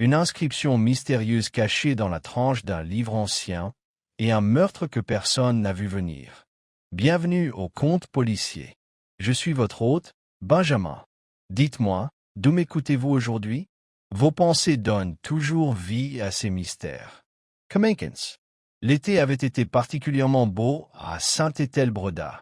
une inscription mystérieuse cachée dans la tranche d'un livre ancien, et un meurtre que personne n'a vu venir. Bienvenue au Conte policier. Je suis votre hôte, Benjamin. Dites-moi, d'où m'écoutez-vous aujourd'hui? Vos pensées donnent toujours vie à ces mystères. Kamenkins. L'été avait été particulièrement beau à Saint-Étel-Breda.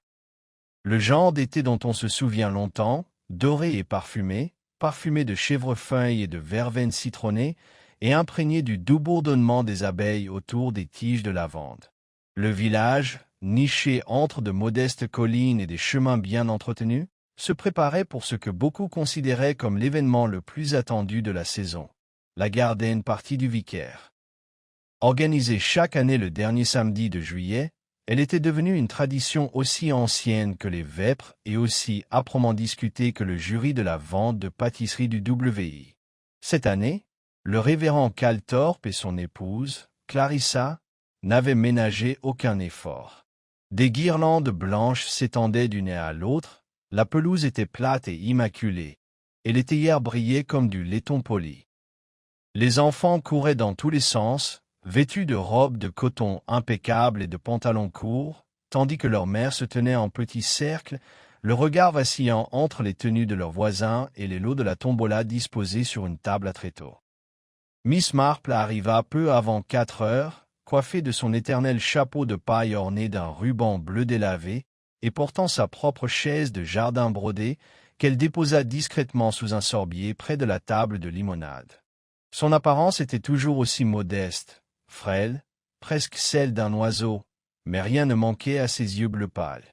Le genre d'été dont on se souvient longtemps, doré et parfumé de chèvrefeuille et de verveine citronnée, et imprégné du doux bourdonnement des abeilles autour des tiges de lavande. Le village, niché entre de modestes collines et des chemins bien entretenus, se préparait pour ce que beaucoup considéraient comme l'événement le plus attendu de la saison, la Garden Party du Vicaire. Organisée chaque année le dernier samedi de juillet, elle était devenue une tradition aussi ancienne que les vêpres et aussi âprement discutée que le jury de la vente de pâtisserie du WI. Cette année, le révérend Calthorpe et son épouse, Clarissa, n'avaient ménagé aucun effort. Des guirlandes blanches s'étendaient d'une à l'autre, la pelouse était plate et immaculée, et les théières brillaient comme du laiton poli. Les enfants couraient dans tous les sens, vêtus de robes de coton impeccables et de pantalons courts, tandis que leurs mères se tenaient en petits cercles, le regard vacillant entre les tenues de leurs voisins et les lots de la tombola disposés sur une table à tréteaux. Miss Marple arriva peu avant 4 heures, coiffée de son éternel chapeau de paille orné d'un ruban bleu délavé, et portant sa propre chaise de jardin brodée, qu'elle déposa discrètement sous un sorbier près de la table de limonade. Son apparence était toujours aussi modeste, frêle, presque celle d'un oiseau, mais rien ne manquait à ses yeux bleu pâle.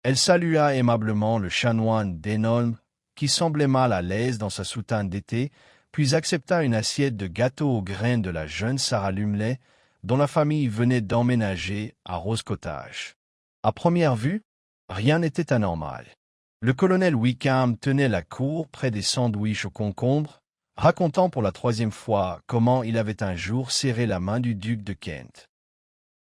Elle salua aimablement le chanoine Denholm, qui semblait mal à l'aise dans sa soutane d'été, puis accepta une assiette de gâteau aux graines de la jeune Sarah Lumley, dont la famille venait d'emménager à Rose Cottage. À première vue, rien n'était anormal. Le colonel Wickham tenait la cour près des sandwichs aux concombres, racontant pour la 3e fois comment il avait un jour serré la main du duc de Kent.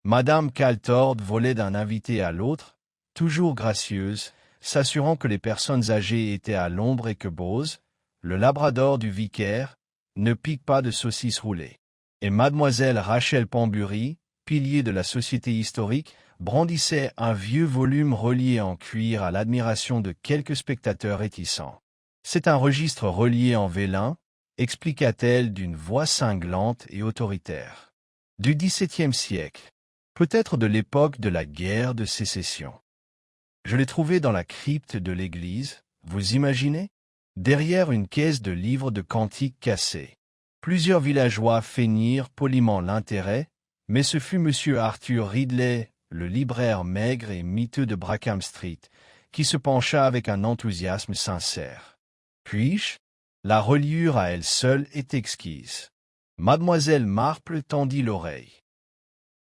Madame Calthorpe volait d'un invité à l'autre, toujours gracieuse, s'assurant que les personnes âgées étaient à l'ombre et que Bose, le labrador du vicaire, ne pique pas de saucisses roulées. Et mademoiselle Rachel Pambury, pilier de la société historique, brandissait un vieux volume relié en cuir à l'admiration de quelques spectateurs réticents. C'est un registre relié en vélin, expliqua-t-elle d'une voix cinglante et autoritaire. Du XVIIe siècle, peut-être de l'époque de la guerre de sécession. Je l'ai trouvé dans la crypte de l'église, vous imaginez? Derrière une caisse de livres de cantiques cassés. Plusieurs villageois feignirent poliment l'intérêt, mais ce fut M. Arthur Ridley, le libraire maigre et miteux de Brackham Street, qui se pencha avec un enthousiasme sincère. Puis-je? La reliure à elle seule est exquise. Mademoiselle Marple tendit l'oreille.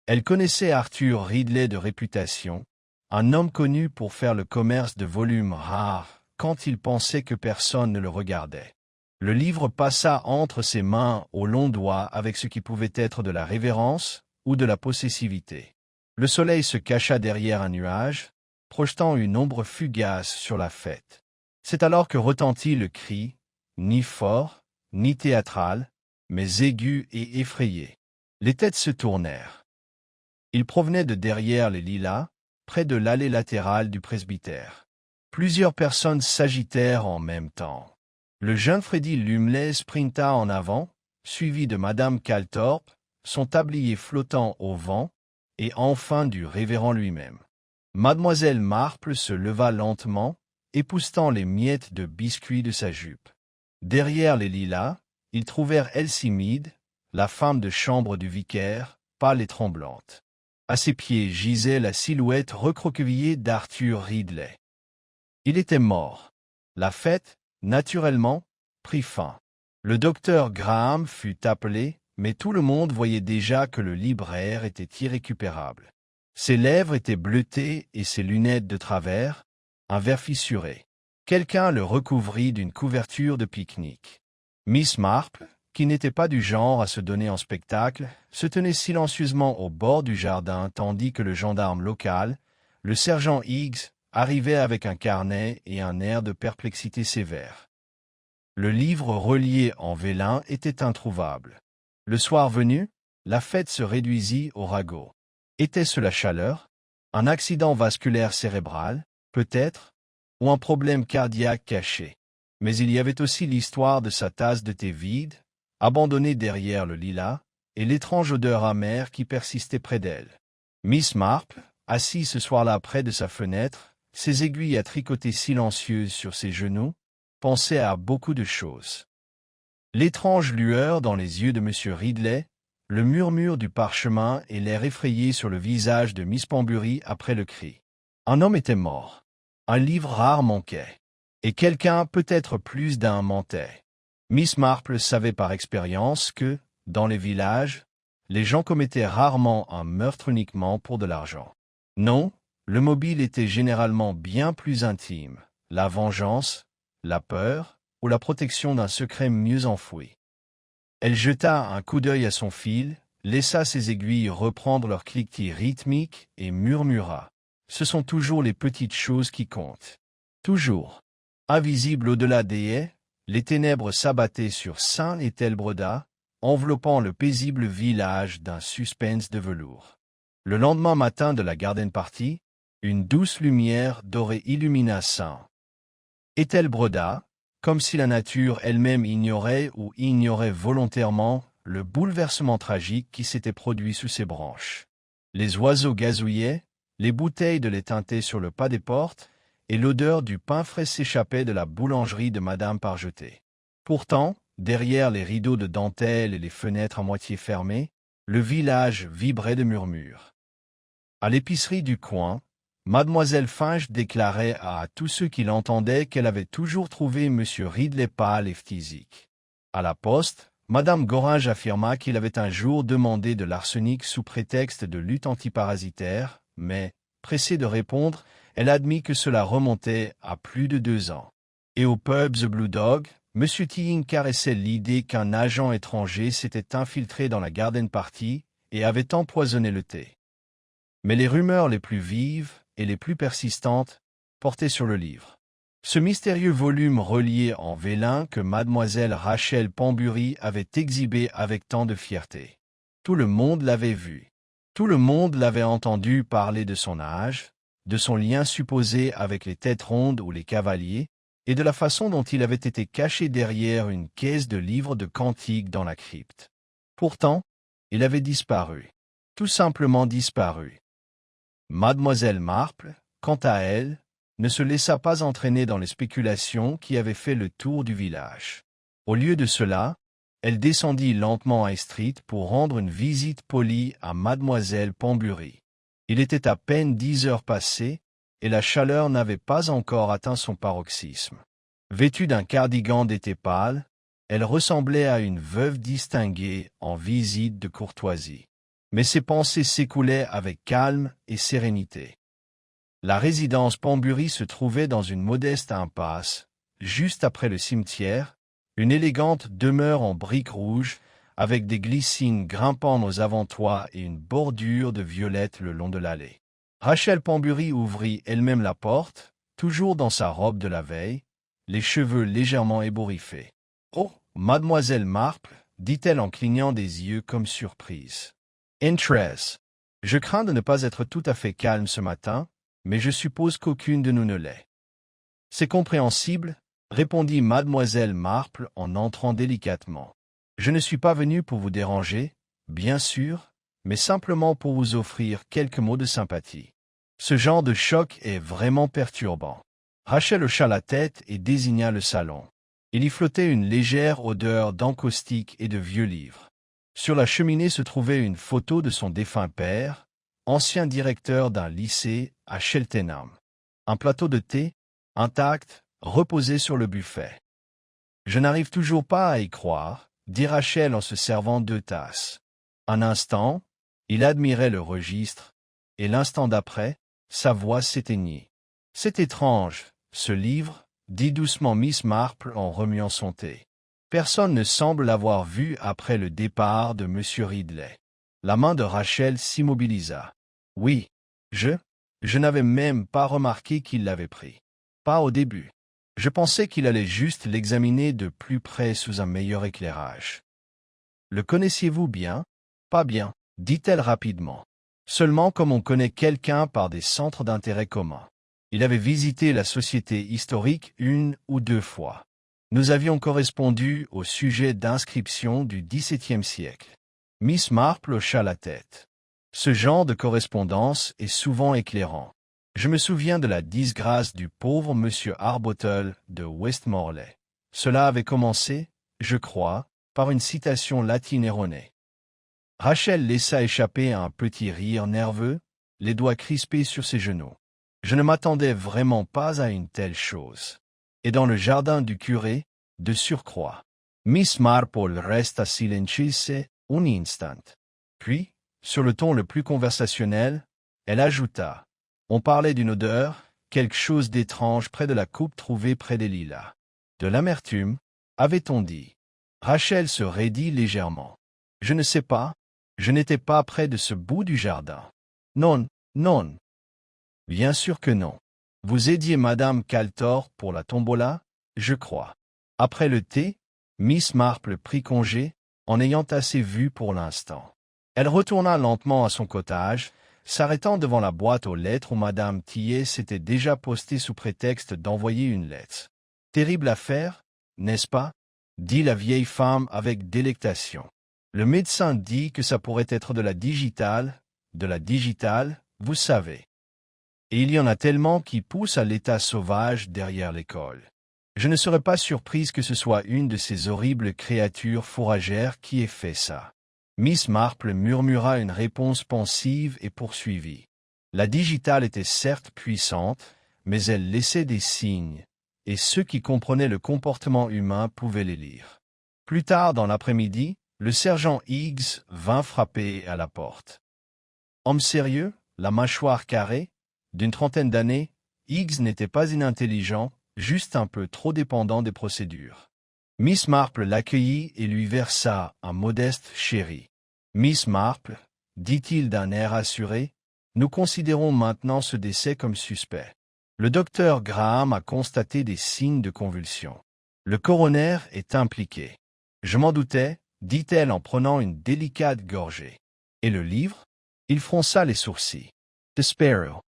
Elle connaissait Arthur Ridley de réputation, un homme connu pour faire le commerce de volumes rares, quand il pensait que personne ne le regardait. Le livre passa entre ses mains aux longs doigts avec ce qui pouvait être de la révérence ou de la possessivité. Le soleil se cacha derrière un nuage, projetant une ombre fugace sur la fête. C'est alors que retentit le cri, ni fort, ni théâtral, mais aigu et effrayé. Les têtes se tournèrent. Il provenait de derrière les lilas, près de l'allée latérale du presbytère. Plusieurs personnes s'agitèrent en même temps. Le jeune Freddy Lumley sprinta en avant, suivi de Madame Calthorpe, son tablier flottant au vent, et enfin du révérend lui-même. Mademoiselle Marple se leva lentement, époussetant les miettes de biscuit de sa jupe. Derrière les lilas, ils trouvèrent Elsie Mead, la femme de chambre du vicaire, pâle et tremblante. À ses pieds gisait la silhouette recroquevillée d'Arthur Ridley. Il était mort. La fête, naturellement, prit fin. Le docteur Graham fut appelé, mais tout le monde voyait déjà que le libraire était irrécupérable. Ses lèvres étaient bleutées et ses lunettes de travers, un verre fissuré. Quelqu'un le recouvrit d'une couverture de pique-nique. Miss Marple, qui n'était pas du genre à se donner en spectacle, se tenait silencieusement au bord du jardin tandis que le gendarme local, le sergent Higgs, arrivait avec un carnet et un air de perplexité sévère. Le livre relié en vélin était introuvable. Le soir venu, la fête se réduisit au ragot. Était-ce la chaleur? Un accident vasculaire cérébral, peut-être? Ou un problème cardiaque caché? Mais il y avait aussi l'histoire de sa tasse de thé vide, abandonnée derrière le lilas, et l'étrange odeur amère qui persistait près d'elle. Miss Marple, assise ce soir-là près de sa fenêtre, ses aiguilles à tricoter silencieuses sur ses genoux, pensait à beaucoup de choses. L'étrange lueur dans les yeux de M. Ridley, le murmure du parchemin et l'air effrayé sur le visage de Miss Pembury après le cri. Un homme était mort. Un livre rare manquait. Et quelqu'un, peut-être plus d'un, mentait. Miss Marple savait par expérience que, dans les villages, les gens commettaient rarement un meurtre uniquement pour de l'argent. Non, le mobile était généralement bien plus intime, la vengeance, la peur ou la protection d'un secret mieux enfoui. Elle jeta un coup d'œil à son fil, laissa ses aiguilles reprendre leur cliquetis rythmique et murmura. Ce sont toujours les petites choses qui comptent. Toujours. Invisible au-delà des haies, les ténèbres s'abattaient sur Saint-Ételbreda, enveloppant le paisible village d'un suspense de velours. Le lendemain matin de la garden party, une douce lumière dorée illumina Saint-Ételbreda, comme si la nature elle-même ignorait ou ignorait volontairement le bouleversement tragique qui s'était produit sous ses branches. Les oiseaux gazouillaient, les bouteilles de lait tintaient sur le pas des portes, et l'odeur du pain frais s'échappait de la boulangerie de Madame Parjeté. Pourtant, derrière les rideaux de dentelle et les fenêtres à moitié fermées, le village vibrait de murmures. À l'épicerie du coin, Mademoiselle Finch déclarait à tous ceux qui l'entendaient qu'elle avait toujours trouvé M. Ridley pâle et phthisique. À la poste, Madame Goringe affirma qu'il avait un jour demandé de l'arsenic sous prétexte de lutte antiparasitaire, mais, pressée de répondre, elle admit que cela remontait à plus de 2 ans. Et au pub The Blue Dog, M. Tilling caressait l'idée qu'un agent étranger s'était infiltré dans la garden party et avait empoisonné le thé. Mais les rumeurs les plus vives et les plus persistantes portaient sur le livre. Ce mystérieux volume relié en vélin que mademoiselle Rachel Pembury avait exhibé avec tant de fierté. Tout le monde l'avait vu. Tout le monde l'avait entendu parler de son âge, de son lien supposé avec les têtes rondes ou les cavaliers, et de la façon dont il avait été caché derrière une caisse de livres de cantiques dans la crypte. Pourtant, il avait disparu. Tout simplement disparu. Mademoiselle Marple, quant à elle, ne se laissa pas entraîner dans les spéculations qui avaient fait le tour du village. Au lieu de cela, elle descendit lentement à Street pour rendre une visite polie à Mademoiselle Pembury. Il était à peine 10 heures passées, et la chaleur n'avait pas encore atteint son paroxysme. Vêtue d'un cardigan d'été pâle, elle ressemblait à une veuve distinguée en visite de courtoisie. Mais ses pensées s'écoulaient avec calme et sérénité. La résidence Pembury se trouvait dans une modeste impasse, juste après le cimetière, une élégante demeure en briques rouges, avec des glycines grimpant aux avant-toits et une bordure de violettes le long de l'allée. Rachel Pembury ouvrit elle-même la porte, toujours dans sa robe de la veille, les cheveux légèrement ébouriffés. « Oh, mademoiselle Marple, dit-elle en clignant des yeux comme surprise. « Entrez. Je crains de ne pas être tout à fait calme ce matin, mais je suppose qu'aucune de nous ne l'est. »« C'est compréhensible, » répondit mademoiselle Marple en entrant délicatement. « Je ne suis pas venue pour vous déranger, bien sûr, mais simplement pour vous offrir quelques mots de sympathie. Ce genre de choc est vraiment perturbant. » Rachel hocha la tête et désigna le salon. Il y flottait une légère odeur d'encaustique et de vieux livres. Sur la cheminée se trouvait une photo de son défunt père, ancien directeur d'un lycée à Cheltenham. Un plateau de thé, intact, reposait sur le buffet. « Je n'arrive toujours pas à y croire, » dit Rachel en se servant 2 tasses. Un instant, il admirait le registre, et l'instant d'après, sa voix s'éteignit. « C'est étrange, ce livre, » dit doucement Miss Marple en remuant son thé. Personne ne semble l'avoir vu après le départ de M. Ridley. La main de Rachel s'immobilisa. « Oui, je n'avais même pas remarqué qu'il l'avait pris. Pas au début. Je pensais qu'il allait juste l'examiner de plus près sous un meilleur éclairage. Le connaissiez-vous bien? Pas bien, dit-elle rapidement. Seulement comme on connaît quelqu'un par des centres d'intérêt communs. Il avait visité la société historique 1 ou 2 fois. Nous avions correspondu au sujet d'inscriptions du XVIIe siècle. Miss Marple hocha la tête. Ce genre de correspondance est souvent éclairant. Je me souviens de la disgrâce du pauvre monsieur Arbottle de Westmorley. Cela avait commencé, je crois, par une citation latine erronée. Rachel laissa échapper un petit rire nerveux, les doigts crispés sur ses genoux. Je ne m'attendais vraiment pas à une telle chose. Et dans le jardin du curé, de surcroît. Miss Marple resta silencieuse un instant. Puis, sur le ton le plus conversationnel, elle ajouta. On parlait d'une odeur, quelque chose d'étrange près de la coupe trouvée près des lilas. De l'amertume, avait-on dit. Rachel se raidit légèrement. Je ne sais pas, je n'étais pas près de ce bout du jardin. Non, non. Bien sûr que non. Vous aidiez Madame Caltor pour la tombola, je crois. Après le thé, Miss Marple prit congé, en ayant assez vu pour l'instant. Elle retourna lentement à son cottage, s'arrêtant devant la boîte aux lettres où Madame Tillet s'était déjà postée sous prétexte d'envoyer une lettre. Terrible affaire, n'est-ce pas? Dit la vieille femme avec délectation. Le médecin dit que ça pourrait être de la digitale, vous savez. Et il y en a tellement qui poussent à l'état sauvage derrière l'école. Je ne serais pas surprise que ce soit une de ces horribles créatures fourragères qui ait fait ça. Miss Marple murmura une réponse pensive et poursuivit. La digitale était certes puissante, mais elle laissait des signes, et ceux qui comprenaient le comportement humain pouvaient les lire. Plus tard dans l'après-midi, le sergent Higgs vint frapper à la porte. Homme sérieux, la mâchoire carrée, d'une trentaine d'années, Higgs n'était pas inintelligent, juste un peu trop dépendant des procédures. Miss Marple l'accueillit et lui versa un modeste chéri. Miss Marple, dit-il d'un air assuré, nous considérons maintenant ce décès comme suspect. Le docteur Graham a constaté des signes de convulsion. Le coroner est impliqué. Je m'en doutais, dit-elle en prenant une délicate gorgée. Et le livre? Il fronça les sourcils. Despero.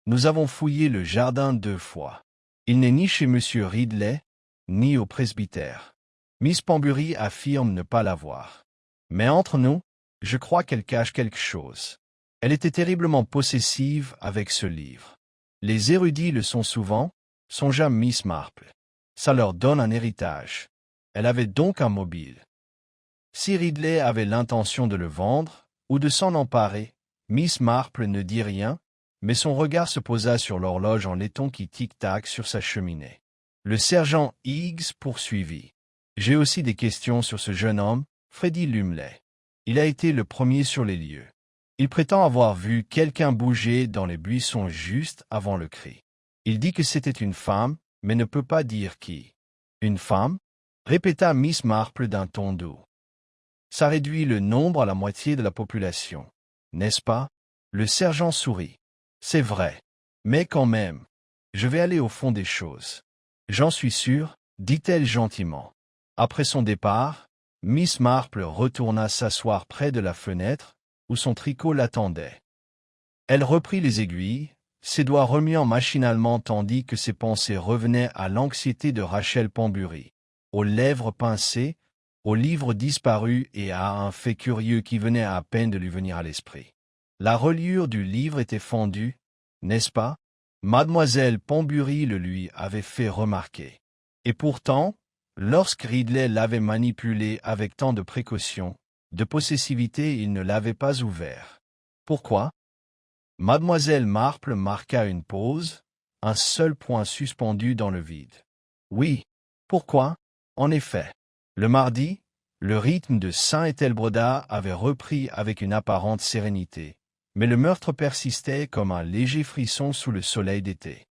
Nous avons fouillé le jardin 2 fois. Il n'est ni chez Monsieur Ridley, ni au presbytère. Miss Pembury affirme ne pas l'avoir. Mais entre nous, je crois qu'elle cache quelque chose. Elle était terriblement possessive avec ce livre. Les érudits le sont souvent, songea Miss Marple. Ça leur donne un héritage. Elle avait donc un mobile. Si Ridley avait l'intention de le vendre, ou de s'en emparer, Miss Marple ne dit rien, mais son regard se posa sur l'horloge en laiton qui tic-tac sur sa cheminée. Le sergent Higgs poursuivit. J'ai aussi des questions sur ce jeune homme, Freddie Lumley. Il a été le premier sur les lieux. Il prétend avoir vu quelqu'un bouger dans les buissons juste avant le cri. Il dit que c'était une femme, mais ne peut pas dire qui. Une femme? Répéta Miss Marple d'un ton doux. Ça réduit le nombre à la moitié de la population. N'est-ce pas? Le sergent sourit. C'est vrai. Mais quand même, je vais aller au fond des choses. J'en suis sûr, dit-elle gentiment. Après son départ, Miss Marple retourna s'asseoir près de la fenêtre, où son tricot l'attendait. Elle reprit les aiguilles, ses doigts remuant machinalement tandis que ses pensées revenaient à l'anxiété de Rachel Pembury, aux lèvres pincées, au livre disparu et à un fait curieux qui venait à peine de lui venir à l'esprit. La reliure du livre était fendue, n'est-ce pas? Mademoiselle Pembury le lui avait fait remarquer. Et pourtant, lorsque Ridley l'avait manipulé avec tant de précaution, de possessivité, il ne l'avait pas ouvert. Pourquoi? Mademoiselle Marple marqua une pause, un seul point suspendu dans le vide. Oui. Pourquoi? En effet. Le mardi, le rythme de Saint-Ethelbroda avait repris avec une apparente sérénité, mais le meurtre persistait comme un léger frisson sous le soleil d'été.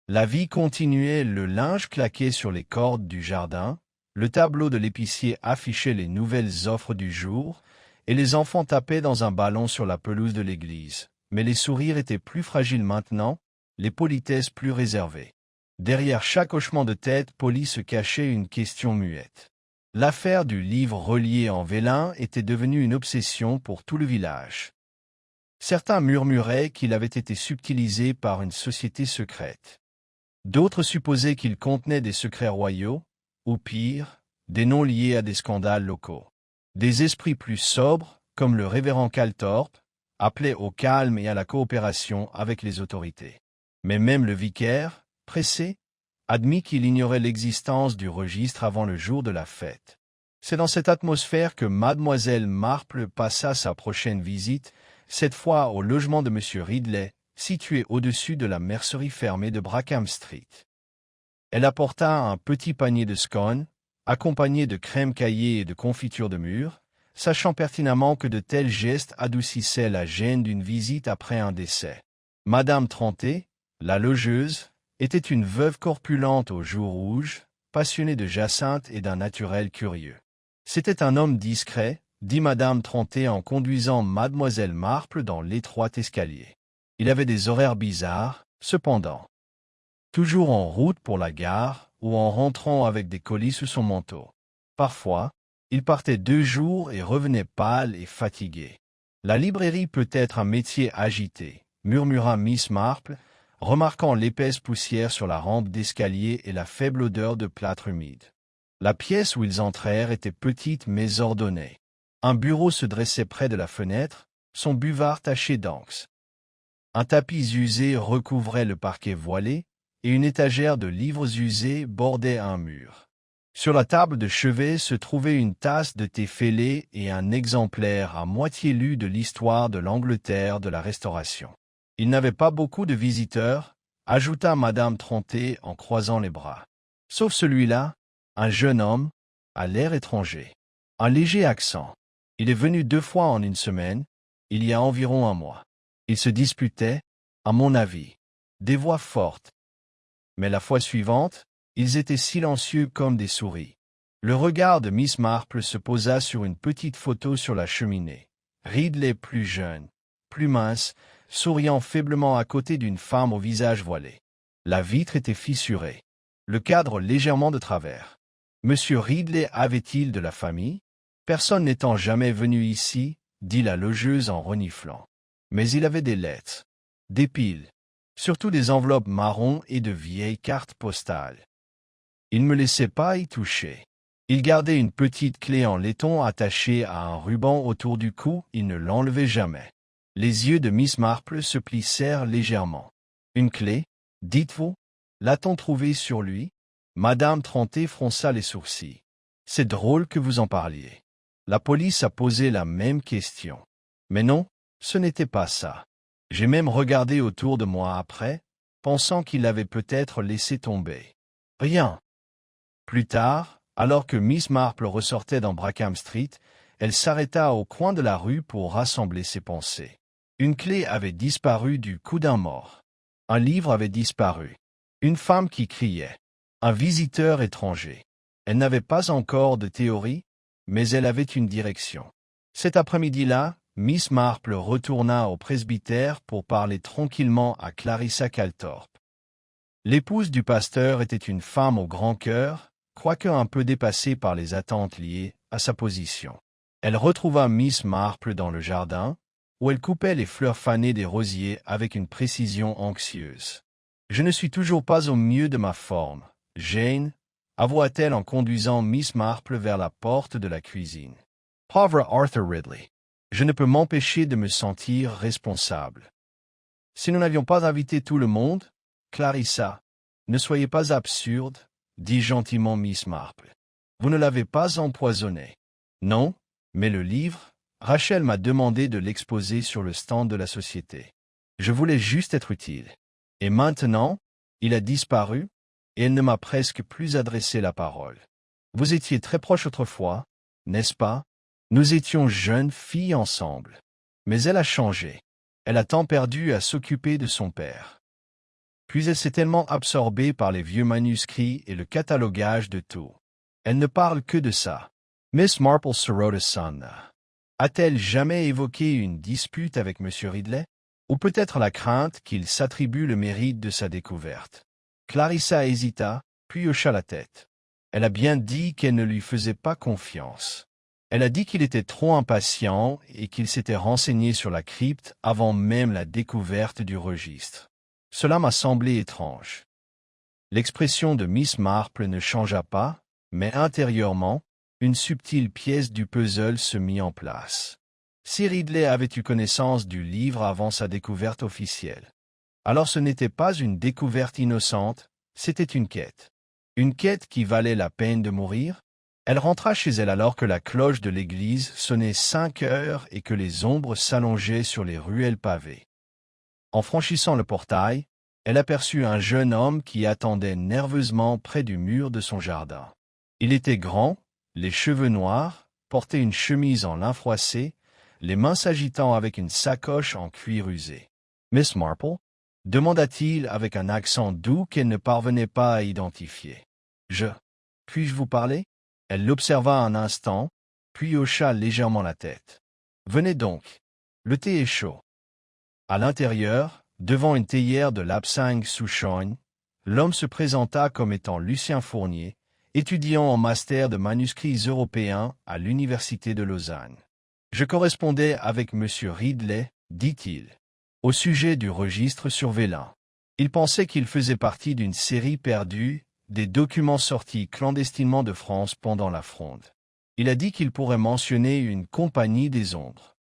La vie continuait, le linge claquait sur les cordes du jardin, le tableau de l'épicier affichait les nouvelles offres du jour, et les enfants tapaient dans un ballon sur la pelouse de l'église. Mais les sourires étaient plus fragiles maintenant, les politesses plus réservées. Derrière chaque hochement de tête poli se cachait une question muette. L'affaire du livre relié en vélin était devenue une obsession pour tout le village. Certains murmuraient qu'il avait été subtilisé par une société secrète. D'autres supposaient qu'il contenait des secrets royaux, ou pire, des noms liés à des scandales locaux. Des esprits plus sobres, comme le révérend Calthorpe, appelaient au calme et à la coopération avec les autorités. Mais même le vicaire, pressé, admit qu'il ignorait l'existence du registre avant le jour de la fête. C'est dans cette atmosphère que mademoiselle Marple passa sa prochaine visite, cette fois au logement de M. Ridley, situé au-dessus de la mercerie fermée de Brackham Street. Elle apporta un petit panier de scones, accompagné de crème caillée et de confiture de mûre, sachant pertinemment que de tels gestes adoucissaient la gêne d'une visite après un décès. Madame Tranté, la logeuse, était une veuve corpulente aux joues rouges, passionnée de Jacinthe et d'un naturel curieux. C'était un homme discret, dit Madame Tranté en conduisant mademoiselle Marple dans l'étroit escalier. Il avait des horaires bizarres, cependant. Toujours en route pour la gare, ou en rentrant avec des colis sous son manteau. Parfois, il partait 2 jours et revenait pâle et fatigué. La librairie peut être un métier agité, murmura Miss Marple, remarquant l'épaisse poussière sur la rampe d'escalier et la faible odeur de plâtre humide. La pièce où ils entrèrent était petite mais ordonnée. Un bureau se dressait près de la fenêtre, son buvard taché d'encre. Un tapis usé recouvrait le parquet voilé, et une étagère de livres usés bordait un mur. Sur la table de chevet se trouvait une tasse de thé fêlé et un exemplaire à moitié lu de l'histoire de l'Angleterre de la Restauration. Il n'avait pas beaucoup de visiteurs, ajouta Madame Tranté en croisant les bras. Sauf celui-là, un jeune homme, à l'air étranger. Un léger accent. Il est venu 2 fois en une semaine, il y a environ 1 mois. Il se disputait, à mon avis, des voix fortes. Mais la fois suivante, ils étaient silencieux comme des souris. Le regard de Miss Marple se posa sur une petite photo sur la cheminée. Ridley plus jeune, plus mince, souriant faiblement à côté d'une femme au visage voilé. La vitre était fissurée. Le cadre légèrement de travers. Monsieur Ridley avait-il de la famille? Personne n'étant jamais venu ici, dit la logeuse en reniflant. Mais il avait des lettres, des piles, surtout des enveloppes marron et de vieilles cartes postales. Il ne me laissait pas y toucher. Il gardait une petite clé en laiton attachée à un ruban autour du cou, il ne l'enlevait jamais. Les yeux de Miss Marple se plissèrent légèrement. Une clé, dites-vous? L'a-t-on trouvée sur lui? Madame Tranté fronça les sourcils. C'est drôle que vous en parliez. La police a posé la même question. Mais non, ce n'était pas ça. J'ai même regardé autour de moi après, pensant qu'il l'avait peut-être laissé tomber. Rien. Plus tard, alors que Miss Marple ressortait dans Brackham Street, elle s'arrêta au coin de la rue pour rassembler ses pensées. Une clé avait disparu du cou d'un mort. Un livre avait disparu. Une femme qui criait. Un visiteur étranger. Elle n'avait pas encore de théorie, mais elle avait une direction. Cet après-midi-là, Miss Marple retourna au presbytère pour parler tranquillement à Clarissa Calthorpe. L'épouse du pasteur était une femme au grand cœur, quoique un peu dépassée par les attentes liées à sa position. Elle retrouva Miss Marple dans le jardin, où elle coupait les fleurs fanées des rosiers avec une précision anxieuse. « Je ne suis toujours pas au mieux de ma forme, Jane, » avoua-t-elle en conduisant Miss Marple vers la porte de la cuisine. « Pauvre Arthur Ridley, je ne peux m'empêcher de me sentir responsable. Si nous n'avions pas invité tout le monde, Clarissa, ne soyez pas absurde, dit gentiment Miss Marple. Vous ne l'avez pas empoisonné. Non, mais le livre, Rachel m'a demandé de l'exposer sur le stand de la société. Je voulais juste être utile. Et maintenant, il a disparu, et elle ne m'a presque plus adressé la parole. Vous étiez très proches autrefois, n'est-ce pas? Nous étions jeunes filles ensemble. Mais elle a changé. Elle a tant perdu à s'occuper de son père. Puis elle s'est tellement absorbée par les vieux manuscrits et le catalogage de tout. Elle ne parle que de ça. Miss Marple Soroda-san a-t-elle jamais évoqué une dispute avec M. Ridley? Ou peut-être la crainte qu'il s'attribue le mérite de sa découverte? Clarissa hésita, puis hocha la tête. Elle a bien dit qu'elle ne lui faisait pas confiance. Elle a dit qu'il était trop impatient et qu'il s'était renseigné sur la crypte avant même la découverte du registre. Cela m'a semblé étrange. L'expression de Miss Marple ne changea pas, mais intérieurement, une subtile pièce du puzzle se mit en place. Si Ridley avait eu connaissance du livre avant sa découverte officielle, alors ce n'était pas une découverte innocente, c'était une quête. Une quête qui valait la peine de mourir? Elle rentra chez elle alors que la cloche de l'église sonnait 5 heures et que les ombres s'allongeaient sur les ruelles pavées. En franchissant le portail, elle aperçut un jeune homme qui attendait nerveusement près du mur de son jardin. Il était grand, les cheveux noirs, portait une chemise en lin froissé, les mains s'agitant avec une sacoche en cuir usé. « Miss Marple ?» demanda-t-il avec un accent doux qu'elle ne parvenait pas à identifier. « Puis-je vous parler ?» Elle l'observa un instant, puis hocha légèrement la tête. « Venez donc. Le thé est chaud. » À l'intérieur, devant une théière de lapsang Souchon, l'homme se présenta comme étant Lucien Fournier, étudiant en master de manuscrits européens à l'Université de Lausanne. « Je correspondais avec M. Ridley, dit-il, au sujet du registre sur Vélin. Il pensait qu'il faisait partie d'une série perdue, des documents sortis clandestinement de France pendant la Fronde. Il a dit qu'il pourrait mentionner une compagnie des ombres.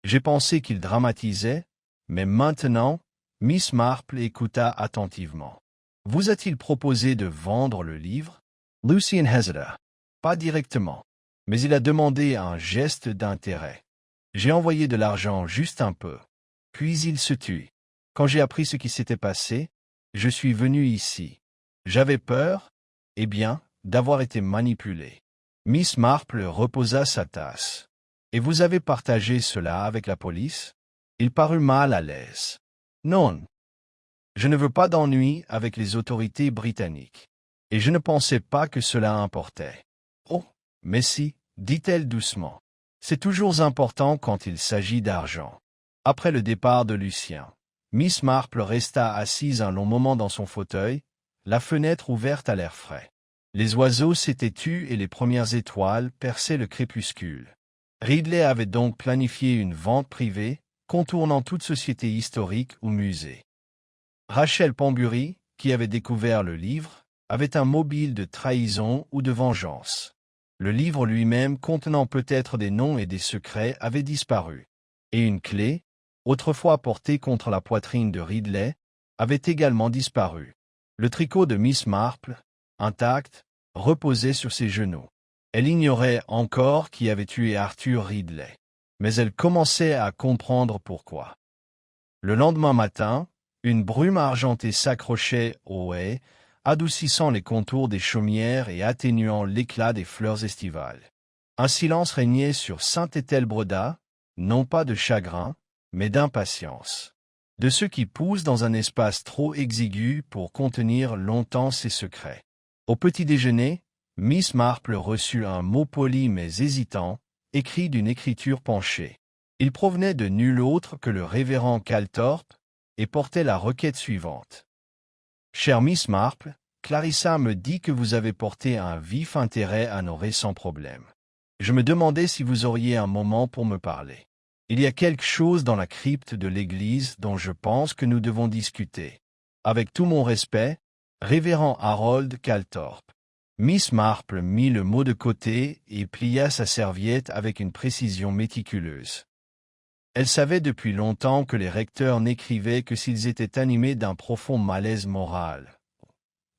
J'ai pensé qu'il dramatisait, mais maintenant, Miss Marple écouta attentivement. Vous a-t-il proposé de vendre le livre? Lucien hésita. Pas directement, mais il a demandé un geste d'intérêt. J'ai envoyé de l'argent juste un peu. Puis il se tut. Quand j'ai appris ce qui s'était passé, je suis venu ici. J'avais peur, d'avoir été manipulé. Miss Marple reposa sa tasse. Et vous avez partagé cela avec la police? Il parut mal à l'aise. Non. Je ne veux pas d'ennui avec les autorités britanniques. Et je ne pensais pas que cela importait. Oh, mais si, dit-elle doucement. C'est toujours important quand il s'agit d'argent. Après le départ de Lucien, Miss Marple resta assise un long moment dans son fauteuil, la fenêtre ouverte à l'air frais. Les oiseaux s'étaient tus et les premières étoiles perçaient le crépuscule. Ridley avait donc planifié une vente privée, contournant toute société historique ou musée. Rachel Pambury, qui avait découvert le livre, avait un mobile de trahison ou de vengeance. Le livre lui-même, contenant peut-être des noms et des secrets, avait disparu. Et une clé, autrefois portée contre la poitrine de Ridley, avait également disparu. Le tricot de Miss Marple, intact, reposait sur ses genoux. Elle ignorait encore qui avait tué Arthur Ridley. Mais elle commençait à comprendre pourquoi. Le lendemain matin, une brume argentée s'accrochait aux haies, adoucissant les contours des chaumières et atténuant l'éclat des fleurs estivales. Un silence régnait sur Saint-Étel-Bredas, non pas de chagrin, mais d'impatience. De ceux qui poussent dans un espace trop exigu pour contenir longtemps ses secrets. Au petit-déjeuner, Miss Marple reçut un mot poli mais hésitant, écrit d'une écriture penchée. Il provenait de nul autre que le révérend Calthorpe, et portait la requête suivante. « Chère Miss Marple, Clarissa me dit que vous avez porté un vif intérêt à nos récents problèmes. Je me demandais si vous auriez un moment pour me parler. Il y a quelque chose dans la crypte de l'église dont je pense que nous devons discuter. Avec tout mon respect, révérend Harold Calthorpe. » Miss Marple mit le mot de côté et plia sa serviette avec une précision méticuleuse. Elle savait depuis longtemps que les recteurs n'écrivaient que s'ils étaient animés d'un profond malaise moral.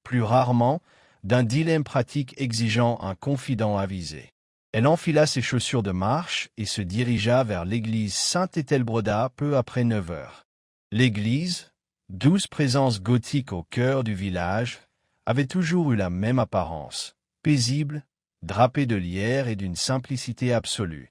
Plus rarement, d'un dilemme pratique exigeant un confident avisé. Elle enfila ses chaussures de marche et se dirigea vers l'église Saint-Étel-Bredas peu après 9 heures. L'église, douce présence gothique au cœur du village, avait toujours eu la même apparence, paisible, drapée de lierre et d'une simplicité absolue.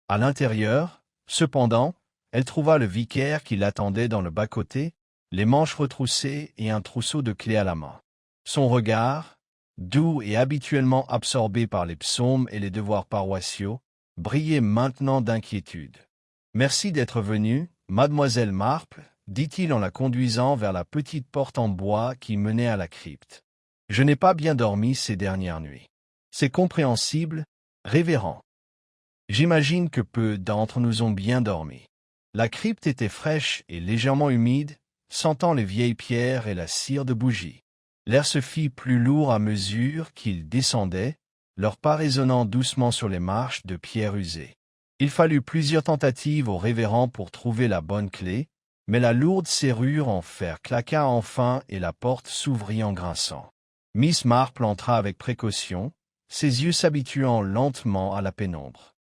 À l'intérieur, cependant, elle trouva le vicaire qui l'attendait dans le bas-côté, les manches retroussées et un trousseau de clés à la main. Son regard, doux et habituellement absorbé par les psaumes et les devoirs paroissiaux, brillait maintenant d'inquiétude. « Merci d'être venue, mademoiselle Marple, » dit-il en la conduisant vers la petite porte en bois qui menait à la crypte. Je n'ai pas bien dormi ces dernières nuits. C'est compréhensible, révérend. J'imagine que peu d'entre nous ont bien dormi. La crypte était fraîche et légèrement humide, sentant les vieilles pierres et la cire de bougie. L'air se fit plus lourd à mesure qu'ils descendaient, leurs pas résonnant doucement sur les marches de pierre usées. Il fallut plusieurs tentatives au révérend pour trouver la bonne clé, mais la lourde serrure en fer claqua enfin et la porte s'ouvrit en grinçant. Miss Marple entra avec précaution, ses yeux s'habituant lentement à la pénombre.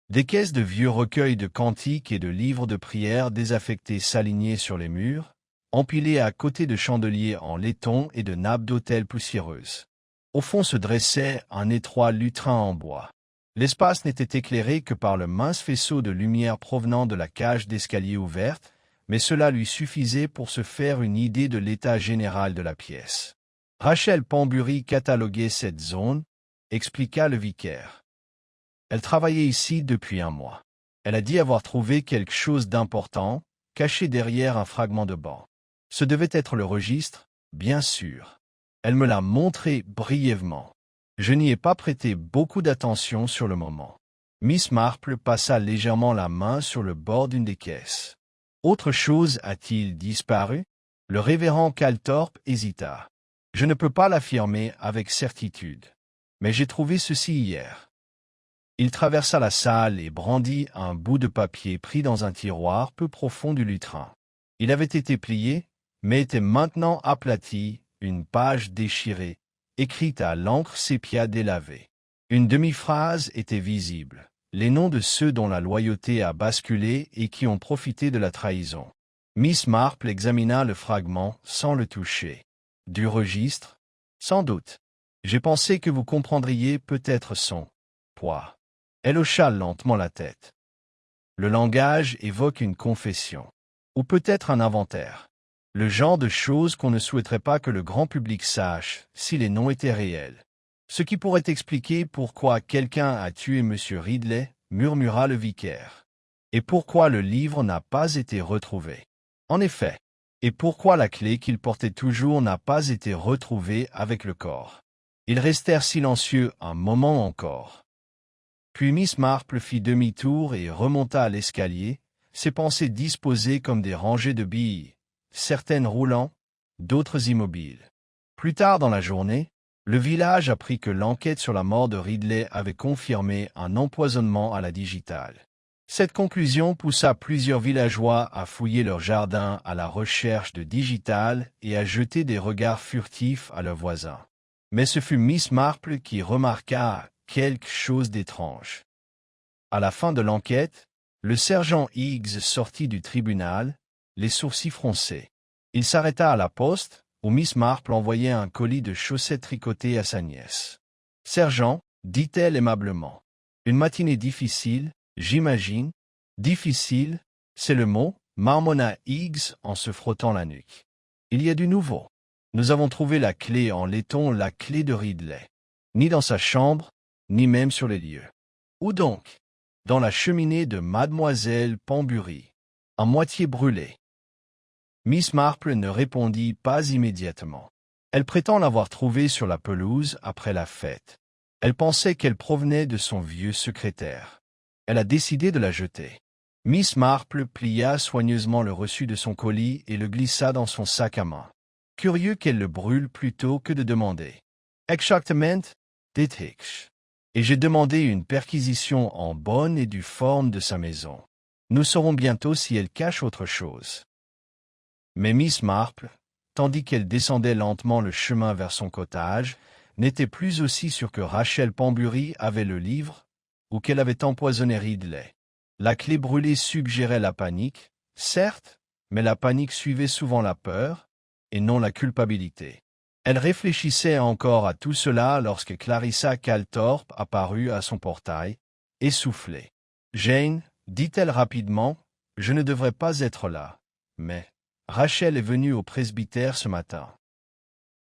Des caisses de vieux recueils de cantiques et de livres de prières désaffectés s'alignaient sur les murs, empilés à côté de chandeliers en laiton et de nappes d'autel poussiéreuses. Au fond se dressait un étroit lutrin en bois. L'espace n'était éclairé que par le mince faisceau de lumière provenant de la cage d'escalier ouverte, mais cela lui suffisait pour se faire une idée de l'état général de la pièce. Rachel Pambury cataloguait cette zone, expliqua le vicaire. Elle travaillait ici depuis un mois. Elle a dit avoir trouvé quelque chose d'important, caché derrière un fragment de banc. Ce devait être le registre, bien sûr. Elle me l'a montré brièvement. Je n'y ai pas prêté beaucoup d'attention sur le moment. Miss Marple passa légèrement la main sur le bord d'une des caisses. Autre chose a-t-il disparu? Le révérend Calthorpe hésita. Je ne peux pas l'affirmer avec certitude. Mais j'ai trouvé ceci hier. Il traversa la salle et brandit un bout de papier pris dans un tiroir peu profond du lutrin. Il avait été plié, mais était maintenant aplati, une page déchirée, écrite à l'encre sépia délavée. Une demi-phrase était visible, les noms de ceux dont la loyauté a basculé et qui ont profité de la trahison. Miss Marple examina le fragment sans le toucher. Du registre? Sans doute. J'ai pensé que vous comprendriez peut-être son poids. Elle hocha lentement la tête. Le langage évoque une confession, ou peut-être un inventaire. Le genre de choses qu'on ne souhaiterait pas que le grand public sache si les noms étaient réels. Ce qui pourrait expliquer pourquoi quelqu'un a tué M. Ridley, murmura le vicaire. Et pourquoi le livre n'a pas été retrouvé. En effet. Et pourquoi la clé qu'il portait toujours n'a pas été retrouvée avec le corps. Ils restèrent silencieux un moment encore. Puis Miss Marple fit demi-tour et remonta à l'escalier, ses pensées disposées comme des rangées de billes, certaines roulant, d'autres immobiles. Plus tard dans la journée, le village apprit que l'enquête sur la mort de Ridley avait confirmé un empoisonnement à la digitale. Cette conclusion poussa plusieurs villageois à fouiller leurs jardins à la recherche de digital et à jeter des regards furtifs à leurs voisins. Mais ce fut Miss Marple qui remarqua quelque chose d'étrange. À la fin de l'enquête, le sergent Higgs sortit du tribunal, les sourcils froncés. Il s'arrêta à la poste, où Miss Marple envoyait un colis de chaussettes tricotées à sa nièce. « Sergent, dit-elle aimablement, une matinée difficile, j'imagine. »« Difficile, c'est le mot, » marmonna Higgs en se frottant la nuque. « Il y a du nouveau. Nous avons trouvé la clé en laiton, la clé de Ridley. Ni dans sa chambre, ni même sur les lieux. Où donc? Dans la cheminée de Mademoiselle Pambury, à moitié brûlée. » Miss Marple ne répondit pas immédiatement. Elle prétend l'avoir trouvée sur la pelouse après la fête. Elle pensait qu'elle provenait de son vieux secrétaire. Elle a décidé de la jeter. Miss Marple plia soigneusement le reçu de son colis et le glissa dans son sac à main. Curieux qu'elle le brûle plutôt que de demander. « Exactement, dit Hicks. Et j'ai demandé une perquisition en bonne et due forme de sa maison. Nous saurons bientôt si elle cache autre chose. » Mais Miss Marple, tandis qu'elle descendait lentement le chemin vers son cottage, n'était plus aussi sûre que Rachel Pambury avait le livre, ou qu'elle avait empoisonné Ridley. La clé brûlée suggérait la panique, certes, mais la panique suivait souvent la peur, et non la culpabilité. Elle réfléchissait encore à tout cela lorsque Clarissa Calthorpe apparut à son portail, essoufflée. « Jane, dit-elle rapidement, je ne devrais pas être là, mais Rachel est venue au presbytère ce matin.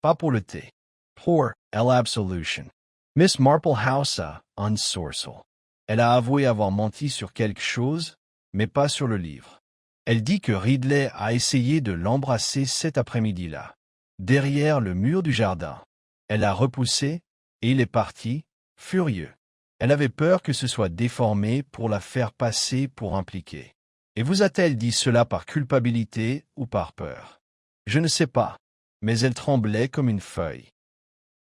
Pas pour le thé. Pour l'absolution. Miss Marple haussa un sourcil. Elle a avoué avoir menti sur quelque chose, mais pas sur le livre. Elle dit que Ridley a essayé de l'embrasser cet après-midi-là, derrière le mur du jardin. Elle a repoussé, et il est parti, furieux. Elle avait peur que ce soit déformé pour la faire passer pour impliquée. Et vous a-t-elle dit cela par culpabilité ou par peur? Je ne sais pas, mais elle tremblait comme une feuille.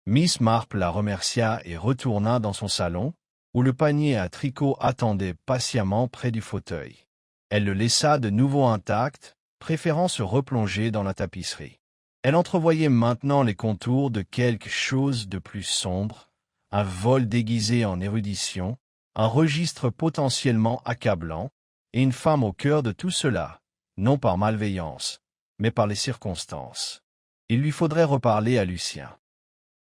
Miss Marple la remercia et retourna dans son salon, où le panier à tricot attendait patiemment près du fauteuil. Elle le laissa de nouveau intact, préférant se replonger dans la tapisserie. Elle entrevoyait maintenant les contours de quelque chose de plus sombre, un vol déguisé en érudition, un registre potentiellement accablant, et une femme au cœur de tout cela, non par malveillance, mais par les circonstances. Il lui faudrait reparler à Lucien.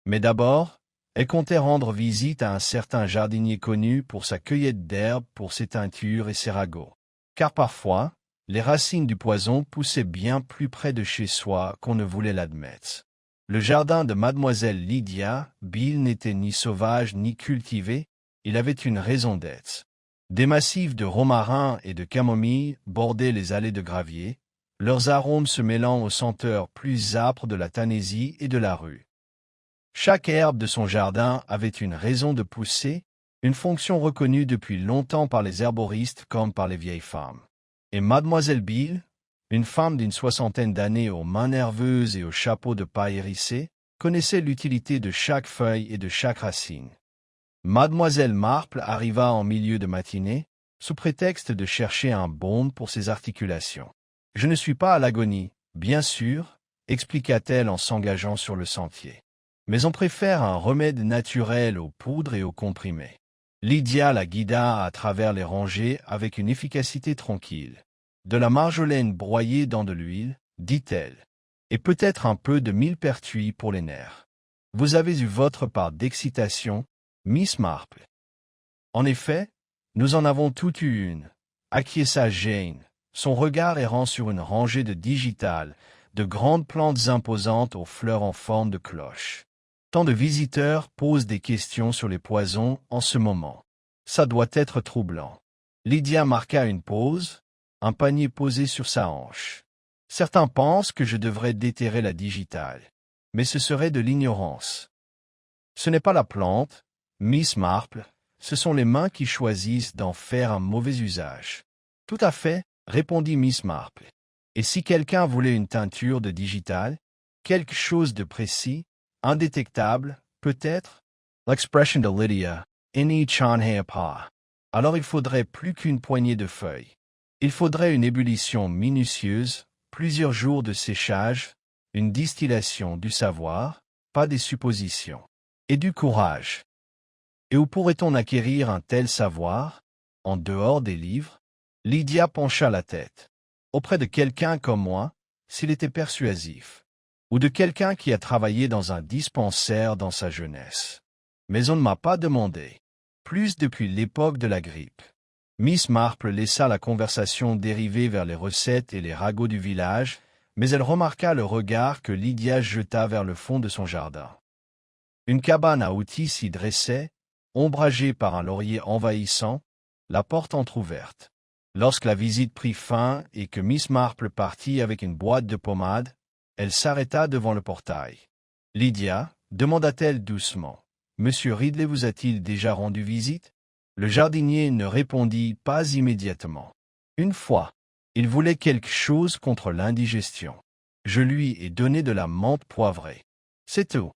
Mais d'abord, elle comptait rendre visite à un certain jardinier connu pour sa cueillette d'herbes, pour ses teintures et ses ragots. Car parfois, les racines du poison poussaient bien plus près de chez soi qu'on ne voulait l'admettre. Le jardin de mademoiselle Lydia Beale n'était ni sauvage ni cultivé, il avait une raison d'être. Des massifs de romarin et de camomille bordaient les allées de gravier, leurs arômes se mêlant aux senteurs plus âpres de la tanaisie et de la rue. Chaque herbe de son jardin avait une raison de pousser, une fonction reconnue depuis longtemps par les herboristes comme par les vieilles femmes. Et mademoiselle Beale, une femme d'une soixantaine d'années aux mains nerveuses et au chapeau de paille hérissé, connaissait l'utilité de chaque feuille et de chaque racine. Mademoiselle Marple arriva en milieu de matinée, sous prétexte de chercher un baume pour ses articulations. « Je ne suis pas à l'agonie, bien sûr, » expliqua-t-elle en s'engageant sur le sentier. « Mais on préfère un remède naturel aux poudres et aux comprimés. » Lydia la guida à travers les rangées avec une efficacité tranquille. « De la marjolaine broyée dans de l'huile, dit-elle, et peut-être un peu de millepertuis pour les nerfs. Vous avez eu votre part d'excitation, Miss Marple. » « En effet, nous en avons toute eu une, » acquiesça Jane, son regard errant sur une rangée de digitales, de grandes plantes imposantes aux fleurs en forme de cloche. Tant de visiteurs posent des questions sur les poisons en ce moment. Ça doit être troublant. Lydia marqua une pause, un panier posé sur sa hanche. Certains pensent que je devrais déterrer la digitale, mais ce serait de l'ignorance. Ce n'est pas la plante, Miss Marple, ce sont les mains qui choisissent d'en faire un mauvais usage. Tout à fait, répondit Miss Marple. Et si quelqu'un voulait une teinture de digitale, quelque chose de précis, indétectable, peut-être? L'expression de Lydia, Inni chanhea pas. Alors il faudrait plus qu'une poignée de feuilles. Il faudrait une ébullition minutieuse, plusieurs jours de séchage, une distillation du savoir, pas des suppositions, et du courage. Et où pourrait-on acquérir un tel savoir, en dehors des livres? Lydia pencha la tête. Auprès de quelqu'un comme moi, s'il était persuasif. Ou de quelqu'un qui a travaillé dans un dispensaire dans sa jeunesse. Mais on ne m'a pas demandé. Plus depuis l'époque de la grippe. Miss Marple laissa la conversation dériver vers les recettes et les ragots du village, mais elle remarqua le regard que Lydia jeta vers le fond de son jardin. Une cabane à outils s'y dressait, ombragée par un laurier envahissant, la porte entr'ouverte. Lorsque la visite prit fin et que Miss Marple partit avec une boîte de pommade, elle s'arrêta devant le portail. « Lydia, » demanda-t-elle doucement, « Monsieur Ridley vous a-t-il déjà rendu visite ?» Le jardinier ne répondit pas immédiatement. Une fois, il voulait quelque chose contre l'indigestion. Je lui ai donné de la menthe poivrée. C'est tout.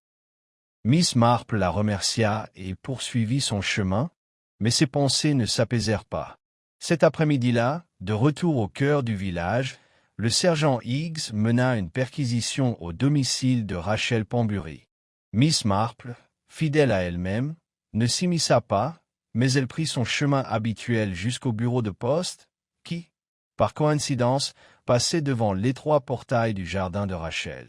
Miss Marple la remercia et poursuivit son chemin, mais ses pensées ne s'apaisèrent pas. Cet après-midi-là, de retour au cœur du village, le sergent Higgs mena une perquisition au domicile de Rachel Pembury. Miss Marple, fidèle à elle-même, ne s'immisça pas, mais elle prit son chemin habituel jusqu'au bureau de poste, qui, par coïncidence, passait devant l'étroit portail du jardin de Rachel.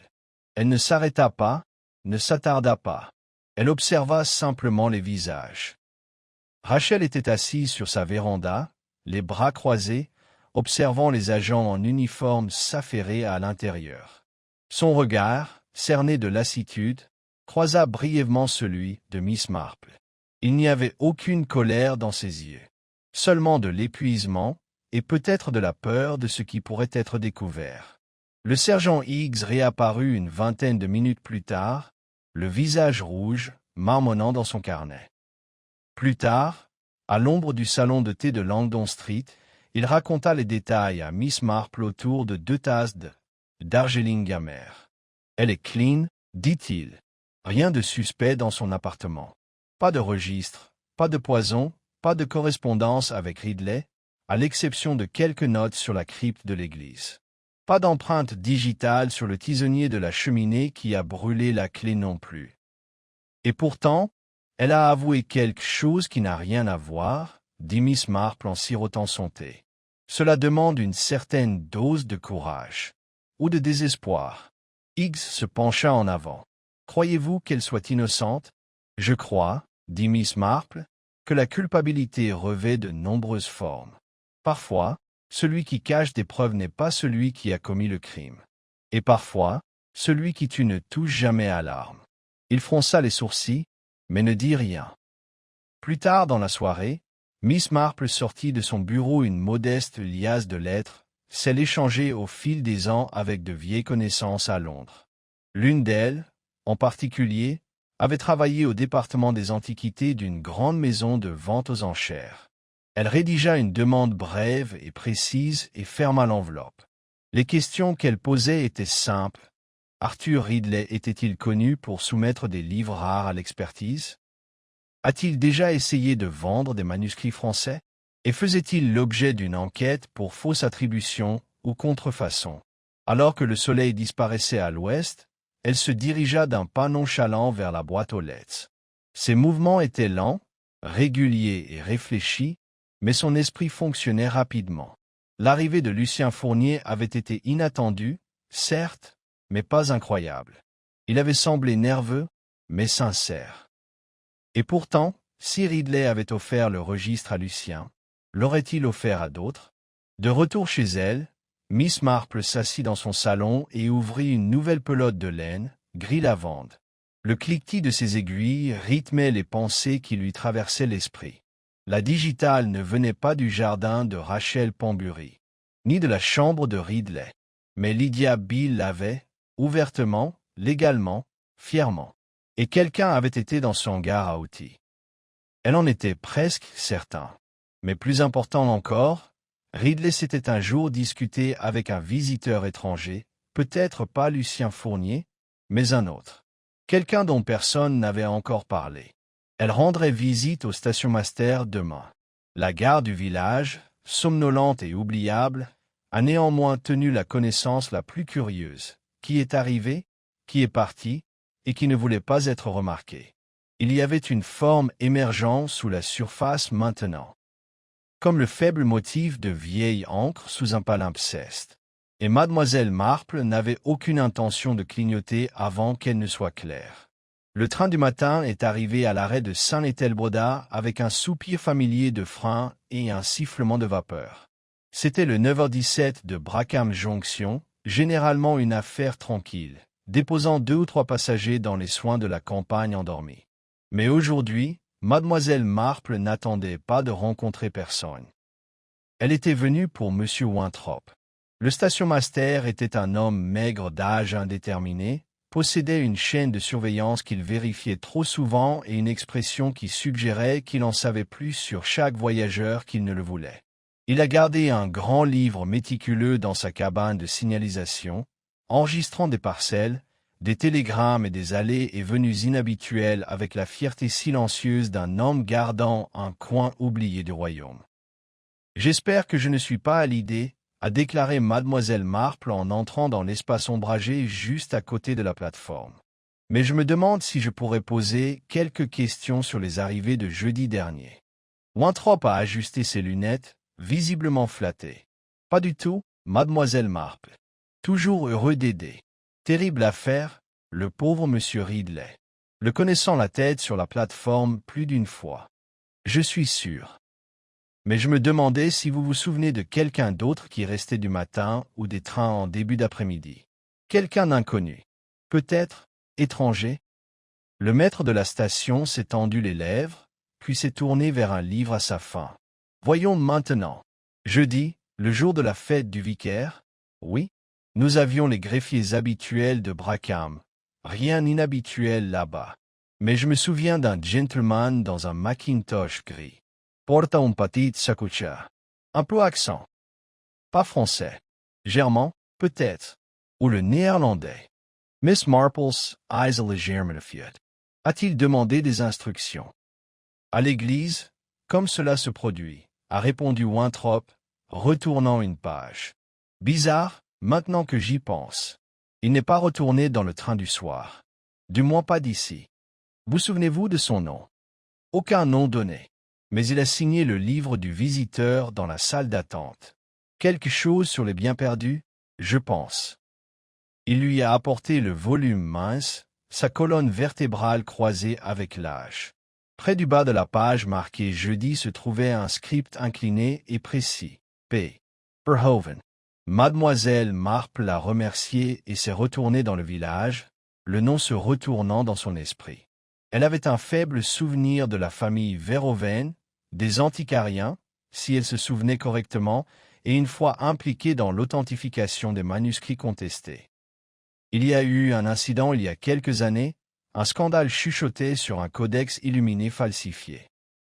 Elle ne s'arrêta pas, ne s'attarda pas. Elle observa simplement les visages. Rachel était assise sur sa véranda, les bras croisés, observant les agents en uniforme s'affairer à l'intérieur. Son regard, cerné de lassitude, croisa brièvement celui de Miss Marple. Il n'y avait aucune colère dans ses yeux, seulement de l'épuisement, et peut-être de la peur de ce qui pourrait être découvert. Le sergent Higgs réapparut une vingtaine de minutes plus tard, le visage rouge, marmonnant dans son carnet. Plus tard, à l'ombre du salon de thé de Langdon Street, il raconta les détails à Miss Marple autour de 2 tasses de Darjeeling amère. « Elle est clean, dit-il. Rien de suspect dans son appartement. Pas de registre, pas de poison, pas de correspondance avec Ridley, à l'exception de quelques notes sur la crypte de l'église. Pas d'empreinte digitale sur le tisonnier de la cheminée qui a brûlé la clé non plus. Et pourtant, elle a avoué quelque chose qui n'a rien à voir, dit Miss Marple en sirotant son thé. Cela demande une certaine dose de courage. Ou de désespoir. » Higgs se pencha en avant. « Croyez-vous qu'elle soit innocente? » « Je crois, » dit Miss Marple, « que la culpabilité revêt de nombreuses formes. Parfois, celui qui cache des preuves n'est pas celui qui a commis le crime. Et parfois, celui qui tue ne touche jamais à l'arme. » Il fronça les sourcils, mais ne dit rien. Plus tard dans la soirée, Miss Marple sortit de son bureau une modeste liasse de lettres, celle échangée au fil des ans avec de vieilles connaissances à Londres. L'une d'elles, en particulier, avait travaillé au département des antiquités d'une grande maison de vente aux enchères. Elle rédigea une demande brève et précise et ferma l'enveloppe. Les questions qu'elle posait étaient simples. Arthur Ridley était-il connu pour soumettre des livres rares à l'expertise? A-t-il déjà essayé de vendre des manuscrits français? Et faisait-il l'objet d'une enquête pour fausse attribution ou contrefaçon? Alors que le soleil disparaissait à l'ouest, elle se dirigea d'un pas nonchalant vers la boîte aux lettres. Ses mouvements étaient lents, réguliers et réfléchis, mais son esprit fonctionnait rapidement. L'arrivée de Lucien Fournier avait été inattendue, certes, mais pas incroyable. Il avait semblé nerveux, mais sincère. Et pourtant, si Ridley avait offert le registre à Lucien, l'aurait-il offert à d'autres? De retour chez elle, Miss Marple s'assit dans son salon et ouvrit une nouvelle pelote de laine, gris lavande. Le cliquetis de ses aiguilles rythmait les pensées qui lui traversaient l'esprit. La digitale ne venait pas du jardin de Rachel Pembury, ni de la chambre de Ridley. Mais Lydia Beale l'avait, ouvertement, légalement, fièrement. Et quelqu'un avait été dans son hangar à outils. Elle en était presque certain. Mais plus important encore, Ridley s'était un jour discuté avec un visiteur étranger, peut-être pas Lucien Fournier, mais un autre. Quelqu'un dont personne n'avait encore parlé. Elle rendrait visite au station-master demain. La gare du village, somnolente et oubliable, a néanmoins tenu la connaissance la plus curieuse. Qui est arrivé, qui est parti, et qui ne voulait pas être remarqué. Il y avait une forme émergeant sous la surface maintenant. Comme le faible motif de vieille encre sous un palimpseste. Et mademoiselle Marple n'avait aucune intention de clignoter avant qu'elle ne soit claire. Le train du matin est arrivé à l'arrêt de Saint-Ételbroda avec un soupir familier de frein et un sifflement de vapeur. C'était le 9h17 de Brackham Junction, généralement une affaire tranquille, déposant 2 ou 3 passagers dans les soins de la campagne endormie. Mais aujourd'hui, mademoiselle Marple n'attendait pas de rencontrer personne. Elle était venue pour monsieur Winthrop. Le station-master était un homme maigre d'âge indéterminé, possédait une chaîne de surveillance qu'il vérifiait trop souvent et une expression qui suggérait qu'il en savait plus sur chaque voyageur qu'il ne le voulait. Il a gardé un grand livre méticuleux dans sa cabane de signalisation, enregistrant des parcelles, des télégrammes et des allées et venues inhabituelles avec la fierté silencieuse d'un homme gardant un coin oublié du royaume. « J'espère que je ne suis pas à l'idée », a déclaré mademoiselle Marple en entrant dans l'espace ombragé juste à côté de la plateforme. « Mais je me demande si je pourrais poser quelques questions sur les arrivées de jeudi dernier. » Winthrop a ajusté ses lunettes, visiblement flatté. « Pas du tout, mademoiselle Marple. Toujours heureux d'aider. Terrible affaire, le pauvre monsieur Ridley. Le connaissant la tête sur la plateforme plus d'une fois. Je suis sûr. Mais je me demandais si vous vous souvenez de quelqu'un d'autre qui restait du matin ou des trains en début d'après-midi. Quelqu'un d'inconnu. Peut-être, étranger. » Le maître de la station s'est tendu les lèvres, puis s'est tourné vers un livre à sa fin. « Voyons maintenant. Jeudi, Le jour de la fête du vicaire? Oui. Nous avions les greffiers habituels de Brackham. Rien d'inhabituel là-bas. Mais je me souviens d'un gentleman dans un Macintosh gris. Porta un petit sacocha. Un peu accent. Pas français. Germain, peut-être. Ou le néerlandais. Miss Marples, eyes légèrement fiat. A-t-il demandé des instructions? À l'église, comme cela se produit, a répondu Winthrop, retournant une page. Bizarre, maintenant que j'y pense. Il n'est pas retourné dans le train du soir. Du moins pas d'ici. Vous souvenez-vous de son nom? Aucun nom donné. Mais il a signé le livre du visiteur dans la salle d'attente. Quelque chose sur les biens perdus, je pense. Il lui a apporté le volume mince, sa colonne vertébrale croisée avec l'âge. Près du bas de la page marquée jeudi se trouvait un script incliné et précis. P. Verhoeven. Mademoiselle Marple l'a remercié et s'est retournée dans le village, le nom se retournant dans son esprit. Elle avait un faible souvenir de la famille Verhoeven, des antiquariens, si elle se souvenait correctement, et une fois impliquée dans l'authentification des manuscrits contestés. Il y a eu un incident il y a quelques années, un scandale chuchoté sur un codex illuminé falsifié.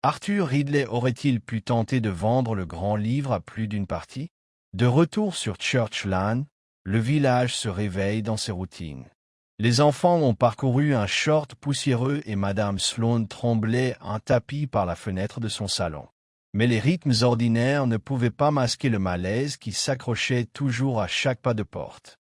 Arthur Ridley aurait-il pu tenter de vendre le grand livre à plus d'une partie? De retour sur Church Lane, le village se réveille dans ses routines. Les enfants ont parcouru un short poussiéreux et Madame Sloane tremblait un tapis par la fenêtre de son salon. Mais les rythmes ordinaires ne pouvaient pas masquer le malaise qui s'accrochait toujours à chaque pas de porte.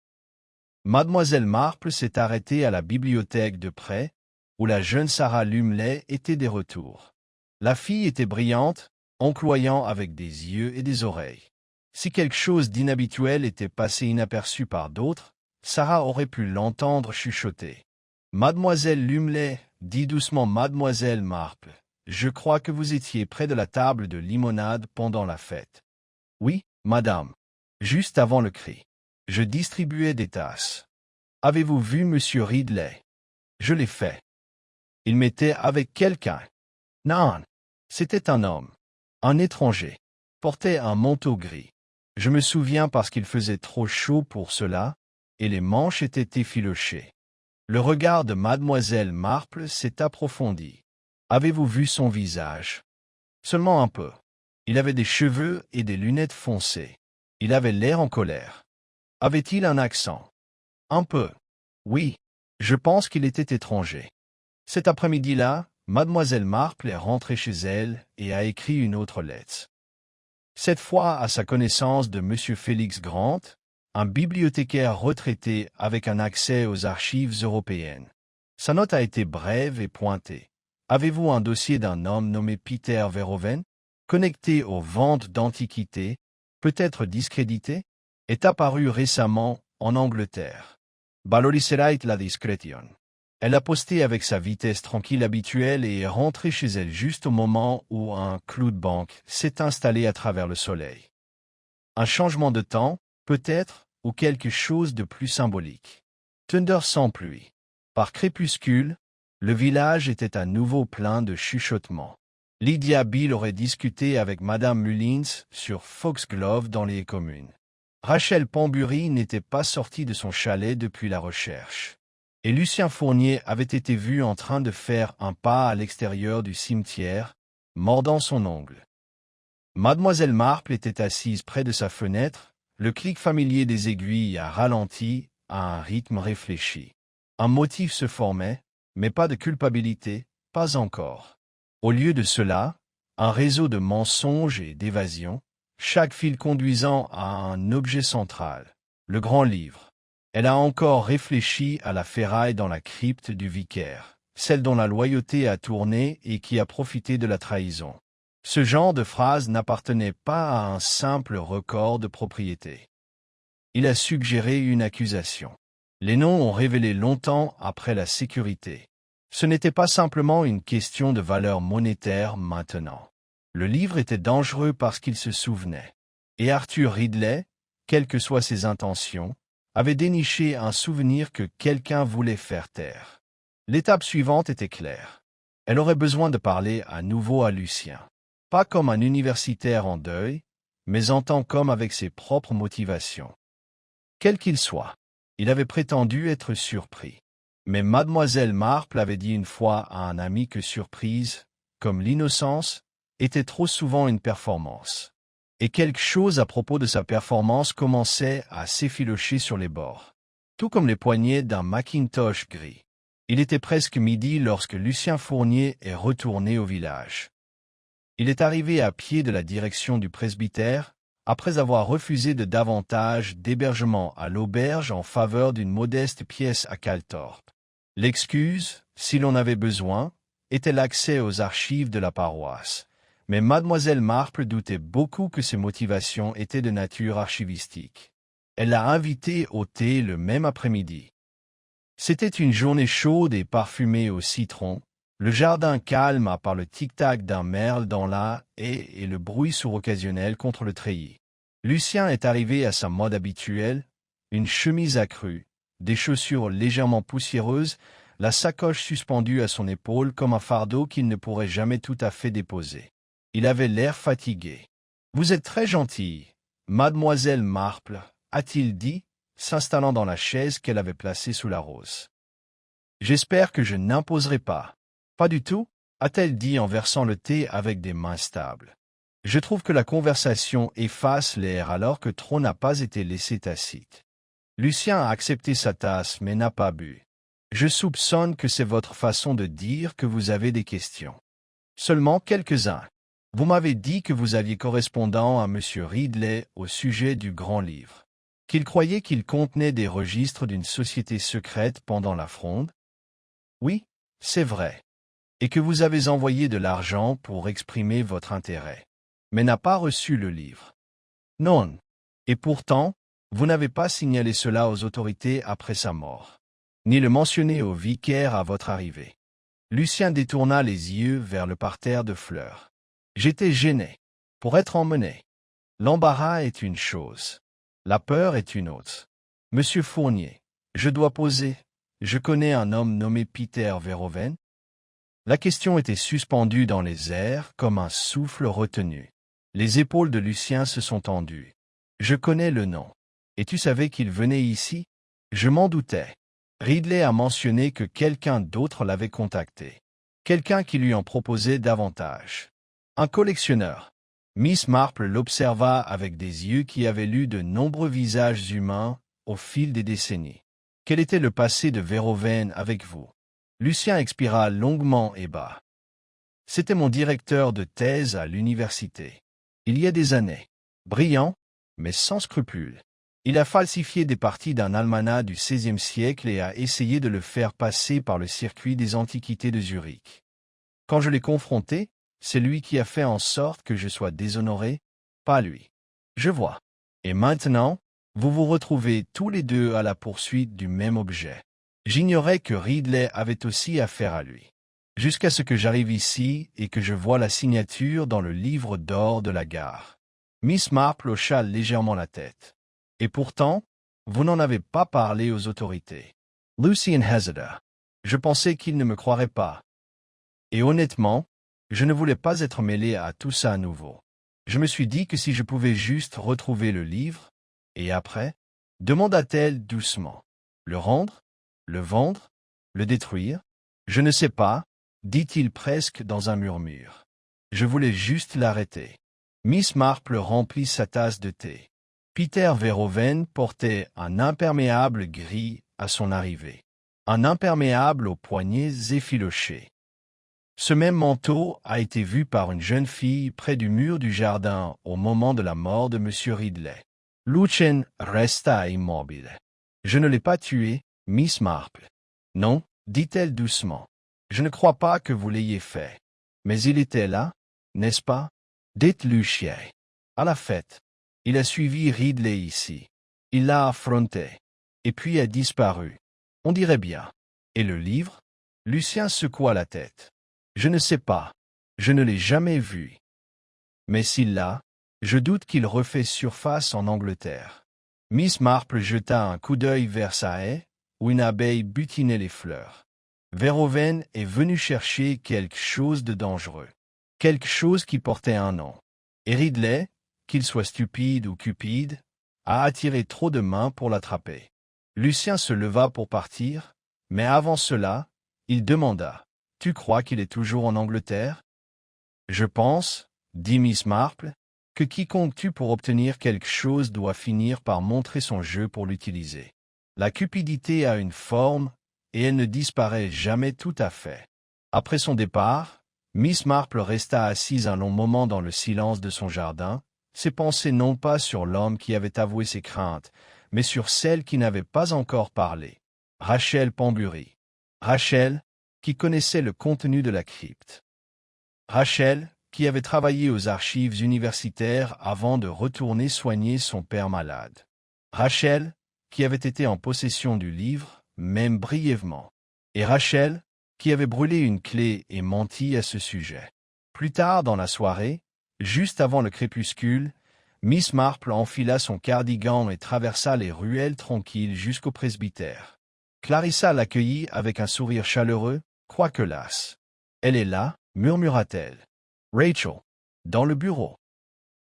Mademoiselle Marple s'est arrêtée à la bibliothèque de près, où la jeune Sarah Lumley était de retour. La fille était brillante, ondoyant avec des yeux et des oreilles. Si quelque chose d'inhabituel était passé inaperçu par d'autres, Sarah aurait pu l'entendre chuchoter. « Mademoiselle Lumley, dit doucement Mademoiselle Marple, je crois que vous étiez près de la table de limonade pendant la fête. »« Oui, madame. Juste avant le cri. Je distribuais des tasses. »« Avez-vous vu Monsieur Ridley? »« Je l'ai fait. »« Il m'était avec quelqu'un. »« Non. C'était un homme. Un étranger. Portait un manteau gris. Je me souviens parce qu'il faisait trop chaud pour cela, et les manches étaient effilochées. » Le regard de Mademoiselle Marple s'est approfondi. « Avez-vous vu son visage? » Seulement un peu. Il avait des cheveux et des lunettes foncées. Il avait l'air en colère. Avait-il un accent? Un peu. Oui. Je pense qu'il était étranger. Cet après-midi-là, Mademoiselle Marple est rentrée chez elle et a écrit une autre lettre. Cette fois à sa connaissance de Monsieur Félix Grant, un bibliothécaire retraité avec un accès aux archives européennes. Sa note a été brève et pointée. Avez-vous un dossier d'un homme nommé Peter Verhoeven, connecté aux ventes d'antiquités, peut-être discrédité, est apparu récemment en Angleterre. Valoriserait la discrétion. Elle a posté avec sa vitesse tranquille habituelle et est rentrée chez elle juste au moment où un clou de banque s'est installé à travers le soleil. Un changement de temps, peut-être, ou quelque chose de plus symbolique. Thunder sans pluie. Par crépuscule, le village était à nouveau plein de chuchotements. Lydia Bill aurait discuté avec Madame Mullins sur Foxglove dans les communes. Rachel Pambury n'était pas sortie de son chalet depuis la recherche. Et Lucien Fournier avait été vu en train de faire un pas à l'extérieur du cimetière, mordant son ongle. Mademoiselle Marple était assise près de sa fenêtre, le clic familier des aiguilles a ralenti à un rythme réfléchi. Un motif se formait, mais pas de culpabilité, pas encore. Au lieu de cela, un réseau de mensonges et d'évasions, chaque fil conduisant à un objet central, le grand livre. Elle a encore réfléchi à la ferraille dans la crypte du vicaire, celle dont la loyauté a tourné et qui a profité de la trahison. Ce genre de phrase n'appartenait pas à un simple record de propriété. Il a suggéré une accusation. Les noms ont révélé longtemps après la sécurité. Ce n'était pas simplement une question de valeur monétaire maintenant. Le livre était dangereux parce qu'il se souvenait. Et Arthur Ridley, quelles que soient ses intentions, avait déniché un souvenir que quelqu'un voulait faire taire. L'étape suivante était claire. Elle aurait besoin de parler à nouveau à Lucien. Pas comme un universitaire en deuil, mais en tant qu'homme avec ses propres motivations. Quel qu'il soit, il avait prétendu être surpris. Mais mademoiselle Marple avait dit une fois à un ami que surprise, comme l'innocence, était trop souvent une performance. Et quelque chose à propos de sa performance commençait à s'effilocher sur les bords, tout comme les poignets d'un Macintosh gris. Il était presque midi lorsque Lucien Fournier est retourné au village. Il est arrivé à pied de la direction du presbytère, après avoir refusé de davantage d'hébergement à l'auberge en faveur d'une modeste pièce à Calthorpe. L'excuse, si l'on avait besoin, était l'accès aux archives de la paroisse, mais mademoiselle Marple doutait beaucoup que ses motivations étaient de nature archivistique. Elle l'a invité au thé le même après-midi. C'était une journée chaude et parfumée au citron, le jardin calme à part le tic-tac d'un merle dans la haie et le bruit sourd occasionnel contre le treillis. Lucien est arrivé à sa mode habituelle, une chemise accrue, des chaussures légèrement poussiéreuses, la sacoche suspendue à son épaule comme un fardeau qu'il ne pourrait jamais tout à fait déposer. Il avait l'air fatigué. « Vous êtes très gentille, mademoiselle Marple, » a-t-il dit, s'installant dans la chaise qu'elle avait placée sous la rose. « J'espère que je n'imposerai pas. »« Pas du tout, » a-t-elle dit en versant le thé avec des mains stables. « Je trouve que la conversation efface l'air alors que trop n'a pas été laissé tacite. » Lucien a accepté sa tasse mais n'a pas bu. « Je soupçonne que c'est votre façon de dire que vous avez des questions. »« Seulement quelques-uns. Vous m'avez dit que vous aviez correspondant à M. Ridley au sujet du grand livre. Qu'il croyait qu'il contenait des registres d'une société secrète pendant la Fronde. Oui, c'est vrai. Et que vous avez envoyé de l'argent pour exprimer votre intérêt, mais n'a pas reçu le livre. Non. Et pourtant, vous n'avez pas signalé cela aux autorités après sa mort, ni le mentionné au vicaire à votre arrivée. » Lucien détourna les yeux vers le parterre de fleurs. « J'étais gêné. Pour être emmené. L'embarras est une chose. La peur est une autre. Monsieur Fournier, je dois poser. Je connais un homme nommé Peter Verhoeven. » La question était suspendue dans les airs comme un souffle retenu. Les épaules de Lucien se sont tendues. « Je connais le nom. Et tu savais qu'il venait ici? » « Je m'en doutais. Ridley a mentionné que quelqu'un d'autre l'avait contacté. Quelqu'un qui lui en proposait davantage. Un collectionneur. » Miss Marple l'observa avec des yeux qui avaient lu de nombreux visages humains au fil des décennies. « Quel était le passé de Verhoeven avec vous? » Lucien expira longuement et bas. « C'était mon directeur de thèse à l'université. Il y a des années. Brillant, mais sans scrupules. Il a falsifié des parties d'un almanach du XVIe siècle et a essayé de le faire passer par le circuit des antiquités de Zurich. Quand je l'ai confronté, c'est lui qui a fait en sorte que je sois déshonoré, pas lui. Je vois. Et maintenant, vous vous retrouvez tous les deux à la poursuite du même objet. J'ignorais que Ridley avait aussi affaire à lui. Jusqu'à ce que j'arrive ici et que je vois la signature dans le livre d'or de la gare. » Miss Marple hocha légèrement la tête. « Et pourtant, vous n'en avez pas parlé aux autorités. » Lucien hésita. Je pensais qu'il ne me croirait pas. Et honnêtement, je ne voulais pas être mêlé à tout ça à nouveau. Je me suis dit que si je pouvais juste retrouver le livre, et après, demanda-t-elle doucement, le rendre, le vendre, le détruire? Je ne sais pas, dit-il presque dans un murmure. Je voulais juste l'arrêter. Miss Marple remplit sa tasse de thé. Peter Verhoeven portait un imperméable gris à son arrivée. Un imperméable aux poignets effilochés. Ce même manteau a été vu par une jeune fille près du mur du jardin au moment de la mort de M. Ridley. Lucien resta immobile. « Je ne l'ai pas tué, Miss Marple. »« Non, dit-elle doucement. Je ne crois pas que vous l'ayez fait. Mais il était là, n'est-ce pas? Dites Lucien. À la fête. Il a suivi Ridley ici. Il l'a affronté. Et puis a disparu. On dirait bien. Et le livre? » Lucien secoua la tête. « Je ne sais pas. Je ne l'ai jamais vu. Mais s'il l'a, je doute qu'il refait surface en Angleterre. » Miss Marple jeta un coup d'œil vers sa haie, où une abeille butinait les fleurs. Verhoeven est venu chercher quelque chose de dangereux. Quelque chose qui portait un nom. Et Ridley, qu'il soit stupide ou cupide, a attiré trop de mains pour l'attraper. Lucien se leva pour partir, mais avant cela, il demanda « Tu crois qu'il est toujours en Angleterre ?»« Je pense, dit Miss Marple, que quiconque tue pour obtenir quelque chose doit finir par montrer son jeu pour l'utiliser. La cupidité a une forme, et elle ne disparaît jamais tout à fait. » Après son départ, Miss Marple resta assise un long moment dans le silence de son jardin, ses pensées non pas sur l'homme qui avait avoué ses craintes, mais sur celle qui n'avait pas encore parlé. Rachel Pambury. Rachel, qui connaissait le contenu de la crypte. Rachel, qui avait travaillé aux archives universitaires avant de retourner soigner son père malade. Rachel, qui avait été en possession du livre, même brièvement. Et Rachel, qui avait brûlé une clé et menti à ce sujet. Plus tard dans la soirée, juste avant le crépuscule, Miss Marple enfila son cardigan et traversa les ruelles tranquilles jusqu'au presbytère. Clarissa l'accueillit avec un sourire chaleureux, quoique lasse. « Elle est là » murmura-t-elle. « Rachel, dans le bureau. »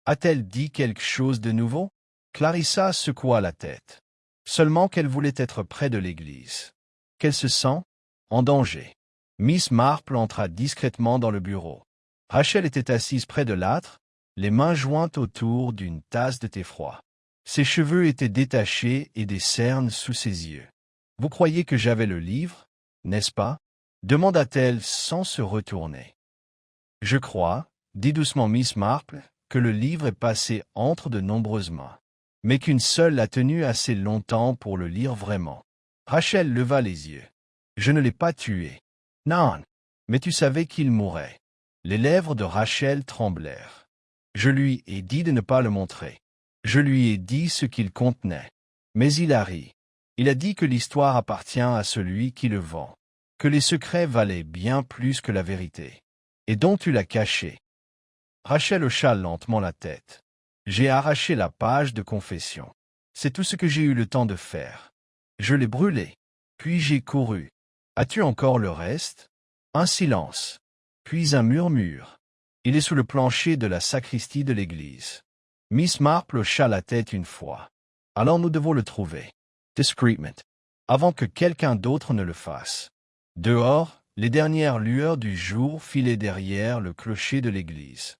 A-t-elle dit quelque chose de nouveau? Clarissa secoua la tête. Seulement qu'elle voulait être près de l'église. Qu'elle se sent en danger. Miss Marple entra discrètement dans le bureau. Rachel était assise près de l'âtre, les mains jointes autour d'une tasse de thé froid. Ses cheveux étaient détachés et des cernes sous ses yeux. « Vous croyez que j'avais le livre, n'est-ce pas » demanda-t-elle sans se retourner. « Je crois, » dit doucement Miss Marple, que le livre est passé entre de nombreuses mains, mais qu'une seule l'a tenu assez longtemps pour le lire vraiment. Rachel leva les yeux. « Je ne l'ai pas tué. »« Non, mais tu savais qu'il mourrait. » Les lèvres de Rachel tremblèrent. « Je lui ai dit de ne pas le montrer. Je lui ai dit ce qu'il contenait. Mais il a ri. Il a dit que l'histoire appartient à celui qui le vend, que les secrets valaient bien plus que la vérité, et dont tu l'as caché. » Rachel hocha lentement la tête. « J'ai arraché la page de confession. C'est tout ce que j'ai eu le temps de faire. Je l'ai brûlé. Puis j'ai couru. As-tu encore le reste ?» Un silence. Puis un murmure. « Il est sous le plancher de la sacristie de l'église. » Miss Marple hocha la tête une fois. « Alors nous devons le trouver. Discreetment. Avant que quelqu'un d'autre ne le fasse. » Dehors, les dernières lueurs du jour filaient derrière le clocher de l'église.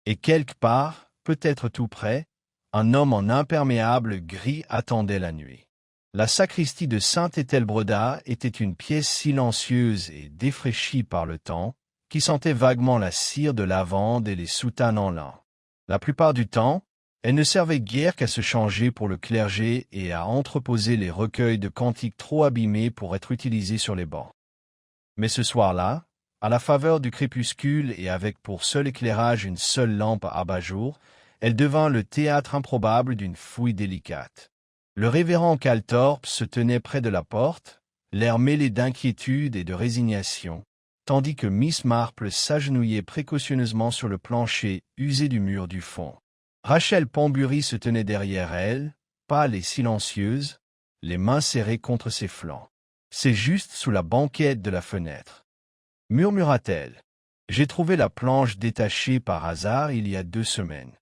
Et quelque part, peut-être tout près, un homme en imperméable gris attendait la nuit. La sacristie de Saint-Ételbreda était une pièce silencieuse et défraîchie par le temps, qui sentait vaguement la cire de lavande et les soutanes en lin. La plupart du temps, elle ne servait guère qu'à se changer pour le clergé et à entreposer les recueils de cantiques trop abîmés pour être utilisés sur les bancs. Mais ce soir-là, à la faveur du crépuscule et avec pour seul éclairage une seule lampe à abat-jour, elle devint le théâtre improbable d'une fouille délicate. Le révérend Calthorpe se tenait près de la porte, l'air mêlé d'inquiétude et de résignation, tandis que Miss Marple s'agenouillait précautionneusement sur le plancher usé du mur du fond. Rachel Pambury se tenait derrière elle, pâle et silencieuse, les mains serrées contre ses flancs. « C'est juste sous la banquette de la fenêtre. » murmura-t-elle. « J'ai trouvé la planche détachée par hasard il y a 2 semaines.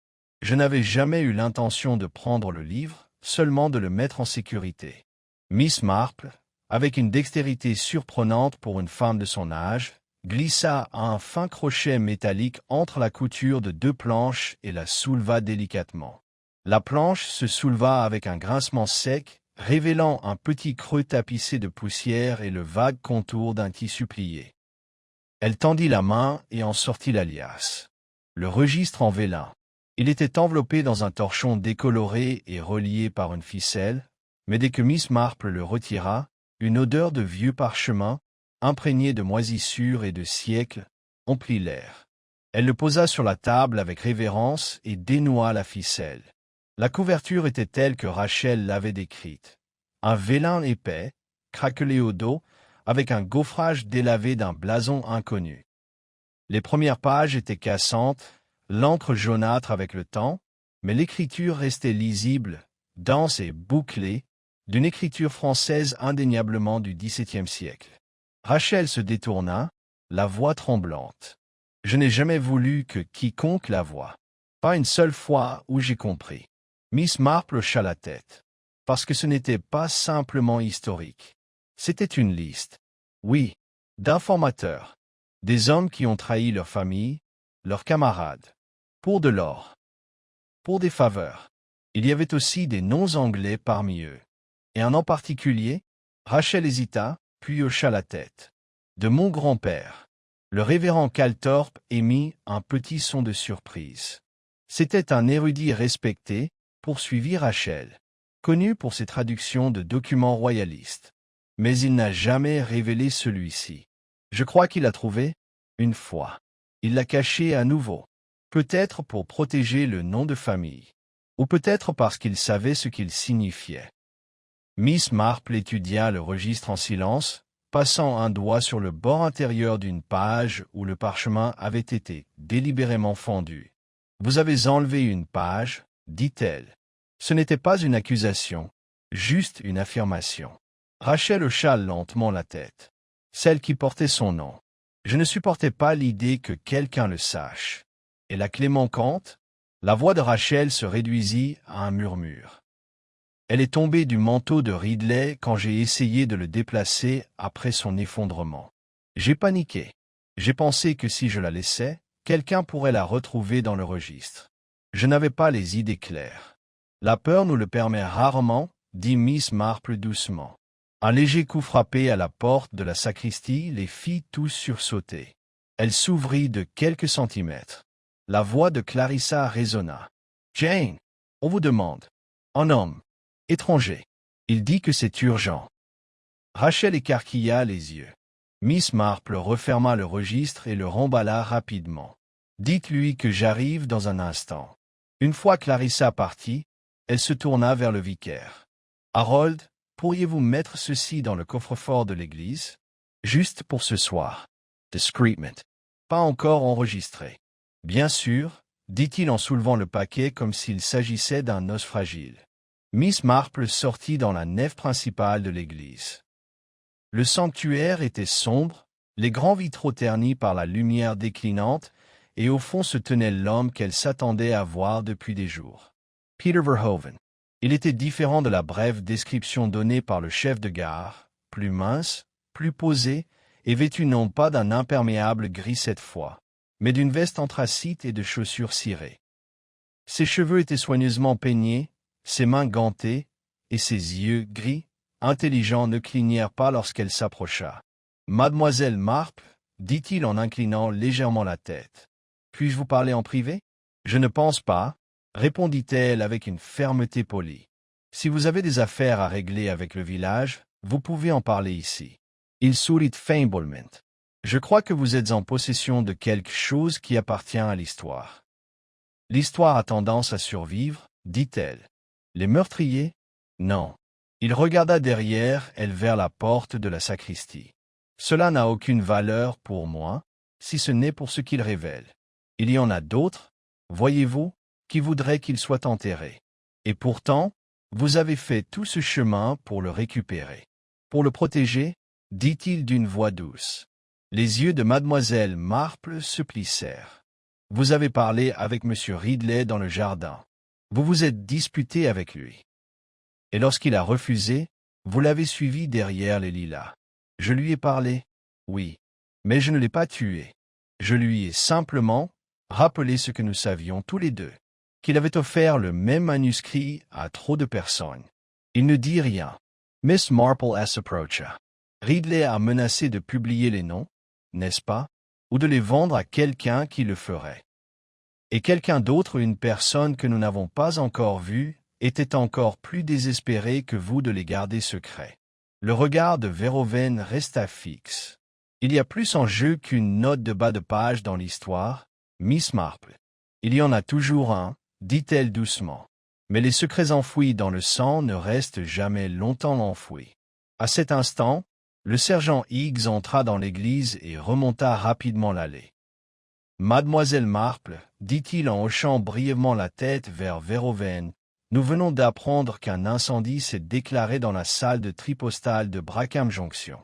Je n'avais jamais eu l'intention de prendre le livre, seulement de le mettre en sécurité. » Miss Marple, avec une dextérité surprenante pour une femme de son âge, glissa un fin crochet métallique entre la couture de 2 planches et la souleva délicatement. La planche se souleva avec un grincement sec, révélant un petit creux tapissé de poussière et le vague contour d'un tissu plié. Elle tendit la main et en sortit la liasse. Le registre en vélin. Il était enveloppé dans un torchon décoloré et relié par une ficelle, mais dès que Miss Marple le retira, une odeur de vieux parchemin, imprégnée de moisissures et de siècles, emplit l'air. Elle le posa sur la table avec révérence et dénoua la ficelle. La couverture était telle que Rachel l'avait décrite. Un vélin épais, craquelé au dos, avec un gaufrage délavé d'un blason inconnu. Les premières pages étaient cassantes, l'encre jaunâtre avec le temps, mais l'écriture restait lisible, dense et bouclée, d'une écriture française indéniablement du XVIIe siècle. Rachel se détourna, la voix tremblante. « Je n'ai jamais voulu que quiconque la voie. Pas une seule fois où j'ai compris. Miss Marple hocha la tête. Parce que ce n'était pas simplement historique. C'était une liste. Oui, d'informateurs. Des hommes qui ont trahi leur famille, leurs camarades. Pour de l'or. Pour des faveurs. Il y avait aussi des noms anglais parmi eux. Et un en particulier, Rachel hésita, puis hocha la tête. De mon grand-père. Le révérend Calthorpe émit un petit son de surprise. C'était un érudit respecté, poursuivit Rachel, connu pour ses traductions de documents royalistes. Mais il n'a jamais révélé celui-ci. Je crois qu'il l'a trouvé, une fois. Il l'a caché à nouveau. Peut-être pour protéger le nom de famille. Ou peut-être parce qu'il savait ce qu'il signifiait. Miss Marple étudia le registre en silence, passant un doigt sur le bord intérieur d'une page où le parchemin avait été délibérément fendu. « Vous avez enlevé une page, » dit-elle. Ce n'était pas une accusation, juste une affirmation. Rachel hocha lentement la tête. Celle qui portait son nom. Je ne supportais pas l'idée que quelqu'un le sache. Et la clé manquante? La voix de Rachel se réduisit à un murmure. Elle est tombée du manteau de Ridley quand j'ai essayé de le déplacer après son effondrement. J'ai paniqué. J'ai pensé que si je la laissais, quelqu'un pourrait la retrouver dans le registre. Je n'avais pas les idées claires. La peur nous le permet rarement, dit Miss Marple doucement. Un léger coup frappé à la porte de la sacristie les fit tous sursauter. Elle s'ouvrit de quelques centimètres. La voix de Clarissa résonna. « Jane, on vous demande. Un homme. Étranger. Il dit que c'est urgent. » Rachel écarquilla les yeux. Miss Marple referma le registre et le remballa rapidement. « Dites-lui que j'arrive dans un instant. » Une fois Clarissa partie, elle se tourna vers le vicaire. « Harold, pourriez-vous mettre ceci dans le coffre-fort de l'église? Juste pour ce soir. » Discreetment. Pas encore enregistré. « Bien sûr, » dit-il en soulevant le paquet comme s'il s'agissait d'un os fragile. Miss Marple sortit dans la nef principale de l'église. Le sanctuaire était sombre, les grands vitraux ternis par la lumière déclinante, et au fond se tenait l'homme qu'elle s'attendait à voir depuis des jours. Peter Verhoeven. Il était différent de la brève description donnée par le chef de gare, plus mince, plus posé, et vêtu non pas d'un imperméable gris cette fois, mais d'une veste anthracite et de chaussures cirées. Ses cheveux étaient soigneusement peignés, ses mains gantées, et ses yeux gris, intelligents ne clignèrent pas lorsqu'elle s'approcha. « Mademoiselle Marple, » dit-il en inclinant légèrement la tête. « Puis-je vous parler en privé? »« Je ne pense pas, » répondit-elle avec une fermeté polie. « Si vous avez des affaires à régler avec le village, vous pouvez en parler ici. » Il sourit faiblement. « Je crois que vous êtes en possession de quelque chose qui appartient à l'histoire. »« L'histoire a tendance à survivre, » dit-elle. « Les meurtriers? Non. » Il regarda derrière elle vers la porte de la sacristie. « Cela n'a aucune valeur pour moi, si ce n'est pour ce qu'il révèle. Il y en a d'autres, voyez-vous, qui voudraient qu'il soit enterré. Et pourtant, vous avez fait tout ce chemin pour le récupérer. Pour le protéger, dit-il d'une voix douce. Les yeux de mademoiselle Marple se plissèrent. Vous avez parlé avec monsieur Ridley dans le jardin. Vous vous êtes disputé avec lui. Et lorsqu'il a refusé, vous l'avez suivi derrière les lilas. Je lui ai parlé, oui, mais je ne l'ai pas tué. Je lui ai simplement rappelé ce que nous savions tous les deux, qu'il avait offert le même manuscrit à trop de personnes. Il ne dit rien. Miss Marple s'approcha. Ridley a menacé de publier les noms, n'est-ce pas, ou de les vendre à quelqu'un qui le ferait. Et quelqu'un d'autre, une personne que nous n'avons pas encore vue, était encore plus désespéré que vous de les garder secrets. Le regard de Verhoeven resta fixe. Il y a plus en jeu qu'une note de bas de page dans l'histoire, Miss Marple. Il y en a toujours un, dit-elle doucement. Mais les secrets enfouis dans le sang ne restent jamais longtemps enfouis. À cet instant, le sergent Higgs entra dans l'église et remonta rapidement l'allée. Mademoiselle Marple, dit-il en hochant brièvement la tête vers Verhoeven, nous venons d'apprendre qu'un incendie s'est déclaré dans la salle de tri postale de Brackham Junction.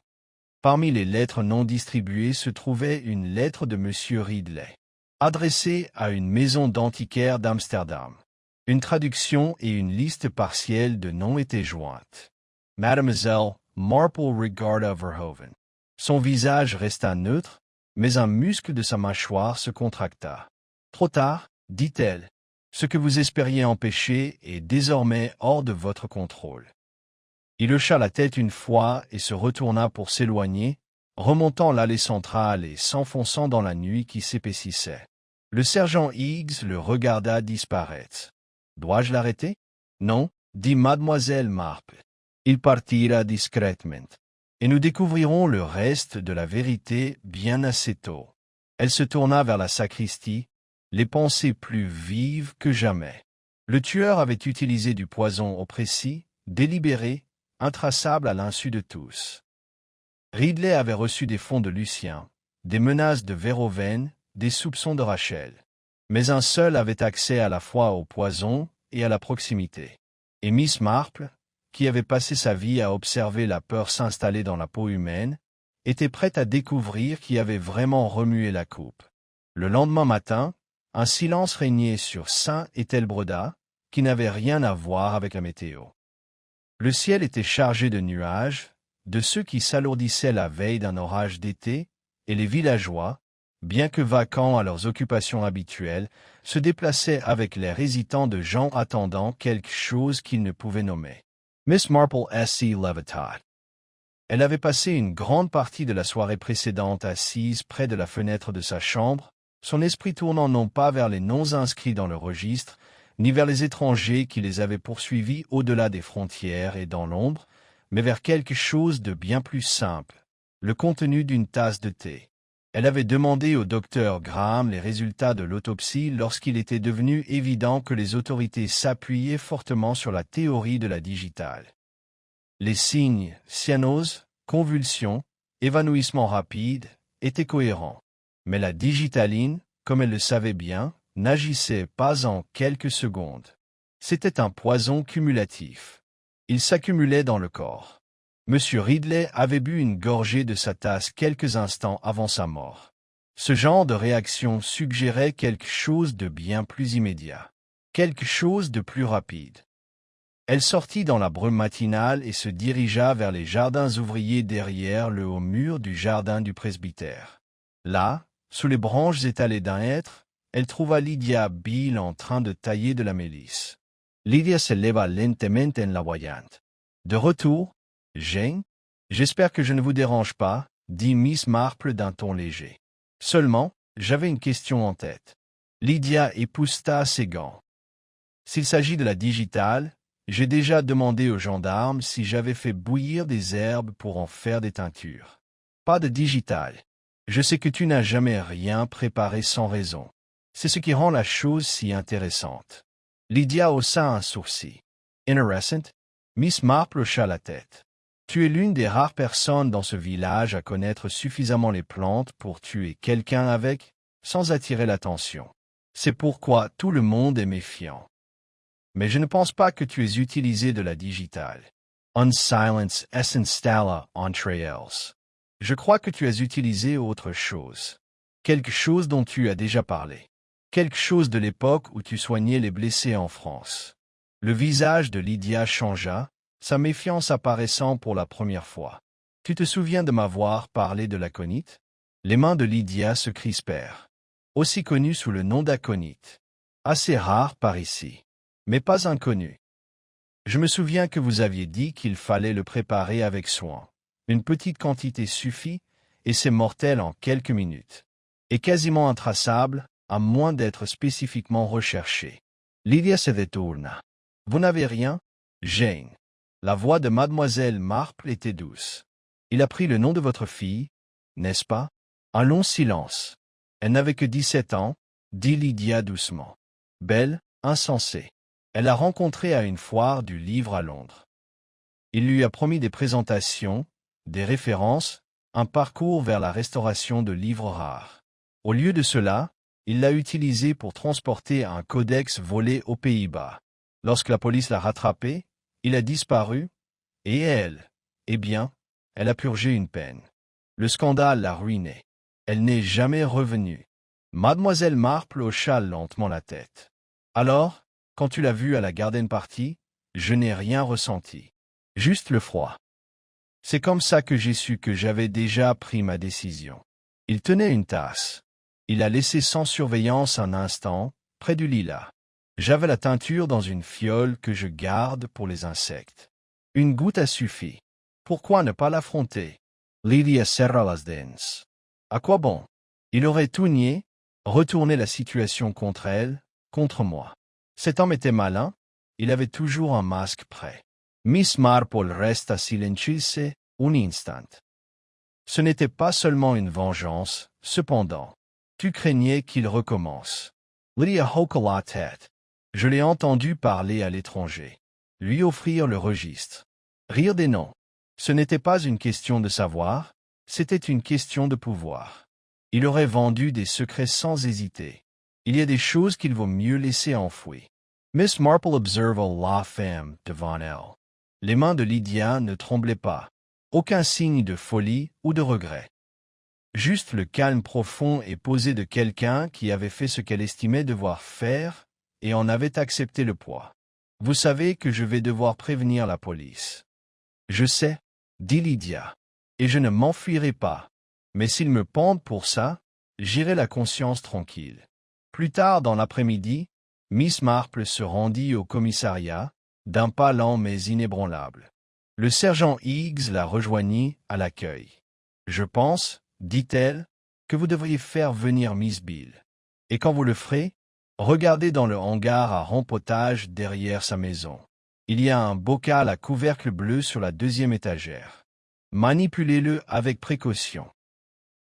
Parmi les lettres non distribuées se trouvait une lettre de monsieur Ridley. Adressé à une maison d'antiquaires d'Amsterdam. Une traduction et une liste partielle de noms étaient jointes. Mademoiselle Marple regarda Verhoeven. Son visage resta neutre, mais un muscle de sa mâchoire se contracta. Trop tard, dit-elle. Ce que vous espériez empêcher est désormais hors de votre contrôle. Il hocha la tête une fois et se retourna pour s'éloigner, remontant l'allée centrale et s'enfonçant dans la nuit qui s'épaississait. Le sergent Higgs le regarda disparaître. « Dois-je l'arrêter ?»« Non, dit mademoiselle Marple. Il partira discrètement. Et nous découvrirons le reste de la vérité bien assez tôt. » Elle se tourna vers la sacristie, les pensées plus vives que jamais. Le tueur avait utilisé du poison au précis, délibéré, intraçable à l'insu de tous. Ridley avait reçu des fonds de Lucien, des menaces de Verhoeven, des soupçons de Rachel. Mais un seul avait accès à la fois au poison et à la proximité. Et Miss Marple, qui avait passé sa vie à observer la peur s'installer dans la peau humaine, était prête à découvrir qui avait vraiment remué la coupe. Le lendemain matin, un silence régnait sur Saint-Ételbreda, qui n'avait rien à voir avec la météo. Le ciel était chargé de nuages, de ceux qui s'alourdissaient la veille d'un orage d'été, et les villageois, bien que vacants à leurs occupations habituelles, se déplaçaient avec l'air hésitant de gens attendant quelque chose qu'ils ne pouvaient nommer. Miss Marple S.C. Levitott. Elle avait passé une grande partie de la soirée précédente assise près de la fenêtre de sa chambre, son esprit tournant non pas vers les noms inscrits dans le registre, ni vers les étrangers qui les avaient poursuivis au-delà des frontières et dans l'ombre, mais vers quelque chose de bien plus simple, le contenu d'une tasse de thé. Elle avait demandé au docteur Graham les résultats de l'autopsie lorsqu'il était devenu évident que les autorités s'appuyaient fortement sur la théorie de la digitale. Les signes cyanose, convulsions, évanouissement rapide étaient cohérents. Mais la digitaline, comme elle le savait bien, n'agissait pas en quelques secondes. C'était un poison cumulatif. Il s'accumulait dans le corps. Monsieur Ridley avait bu une gorgée de sa tasse quelques instants avant sa mort. Ce genre de réaction suggérait quelque chose de bien plus immédiat, quelque chose de plus rapide. Elle sortit dans la brume matinale et se dirigea vers les jardins ouvriers derrière le haut mur du jardin du presbytère. Là, sous les branches étalées d'un hêtre, elle trouva Lydia Beale en train de tailler de la mélisse. Lydia se leva lentement en la voyant. De retour, Jane, j'espère que je ne vous dérange pas, dit Miss Marple d'un ton léger. Seulement, j'avais une question en tête. Lydia épousseta ses gants. S'il s'agit de la digitale, j'ai déjà demandé aux gendarmes si j'avais fait bouillir des herbes pour en faire des teintures. Pas de digitale. Je sais que tu n'as jamais rien préparé sans raison. C'est ce qui rend la chose si intéressante. Lydia haussa un sourcil. Intéressant? Miss Marple hocha la tête. Tu es l'une des rares personnes dans ce village à connaître suffisamment les plantes pour tuer quelqu'un avec, sans attirer l'attention. C'est pourquoi tout le monde est méfiant. Mais je ne pense pas que tu aies utilisé de la digitale. Un silence s'installa entre elles. Je crois que tu as utilisé autre chose. Quelque chose dont tu as déjà parlé. Quelque chose de l'époque où tu soignais les blessés en France. Le visage de Lydia changea, sa méfiance apparaissant pour la première fois. Tu te souviens de m'avoir parlé de l'aconite? Les mains de Lydia se crispèrent. Aussi connu sous le nom d'aconite. Assez rare par ici. Mais pas inconnu. Je me souviens que vous aviez dit qu'il fallait le préparer avec soin. Une petite quantité suffit, et c'est mortel en quelques minutes. Et quasiment intraçable, à moins d'être spécifiquement recherché. Lydia se détourna. Vous n'avez rien, Jane. La voix de mademoiselle Marple était douce. Il a pris le nom de votre fille, n'est-ce pas? Un long silence. Elle n'avait que 17 ans, dit Lydia doucement. Belle, insensée. Elle l'a rencontré à une foire du livre à Londres. Il lui a promis des présentations, des références, un parcours vers la restauration de livres rares. Au lieu de cela, il l'a utilisé pour transporter un codex volé aux Pays-Bas. Lorsque la police l'a rattrapé, il a disparu, et elle, eh bien, elle a purgé une peine. Le scandale l'a ruinée. Elle n'est jamais revenue. Mademoiselle Marple hocha lentement la tête. Alors, quand tu l'as vu à la garden party, je n'ai rien ressenti. Juste le froid. C'est comme ça que j'ai su que j'avais déjà pris ma décision. Il tenait une tasse. Il l'a laissée sans surveillance un instant, près du lilas. J'avais la teinture dans une fiole que je garde pour les insectes. Une goutte a suffi. Pourquoi ne pas l'affronter? Lydia serra las dents. À quoi bon? Il aurait tout nié, retourné la situation contre elle, contre moi. Cet homme était malin, il avait toujours un masque prêt. Miss Marple resta silencieuse un instant. Ce n'était pas seulement une vengeance, cependant. Tu craignais qu'il recommence. Lydia hocha la tête. Je l'ai entendu parler à l'étranger. Lui offrir le registre. Rire des noms. Ce n'était pas une question de savoir, c'était une question de pouvoir. Il aurait vendu des secrets sans hésiter. Il y a des choses qu'il vaut mieux laisser enfouies. Miss Marple observa la femme devant elle. Les mains de Lydia ne tremblaient pas. Aucun signe de folie ou de regret. Juste le calme profond et posé de quelqu'un qui avait fait ce qu'elle estimait devoir faire et en avait accepté le poids. Vous savez que je vais devoir prévenir la police. Je sais, dit Lydia, et je ne m'enfuirai pas. Mais s'ils me pendent pour ça, j'irai la conscience tranquille. Plus tard dans l'après-midi, Miss Marple se rendit au commissariat, d'un pas lent mais inébranlable. Le sergent Higgs la rejoignit à l'accueil. « Je pense, dit-elle, que vous devriez faire venir Miss Beale. Et quand vous le ferez, regardez dans le hangar à rempotage derrière sa maison. Il y a un bocal à couvercle bleu sur la deuxième étagère. Manipulez-le avec précaution. »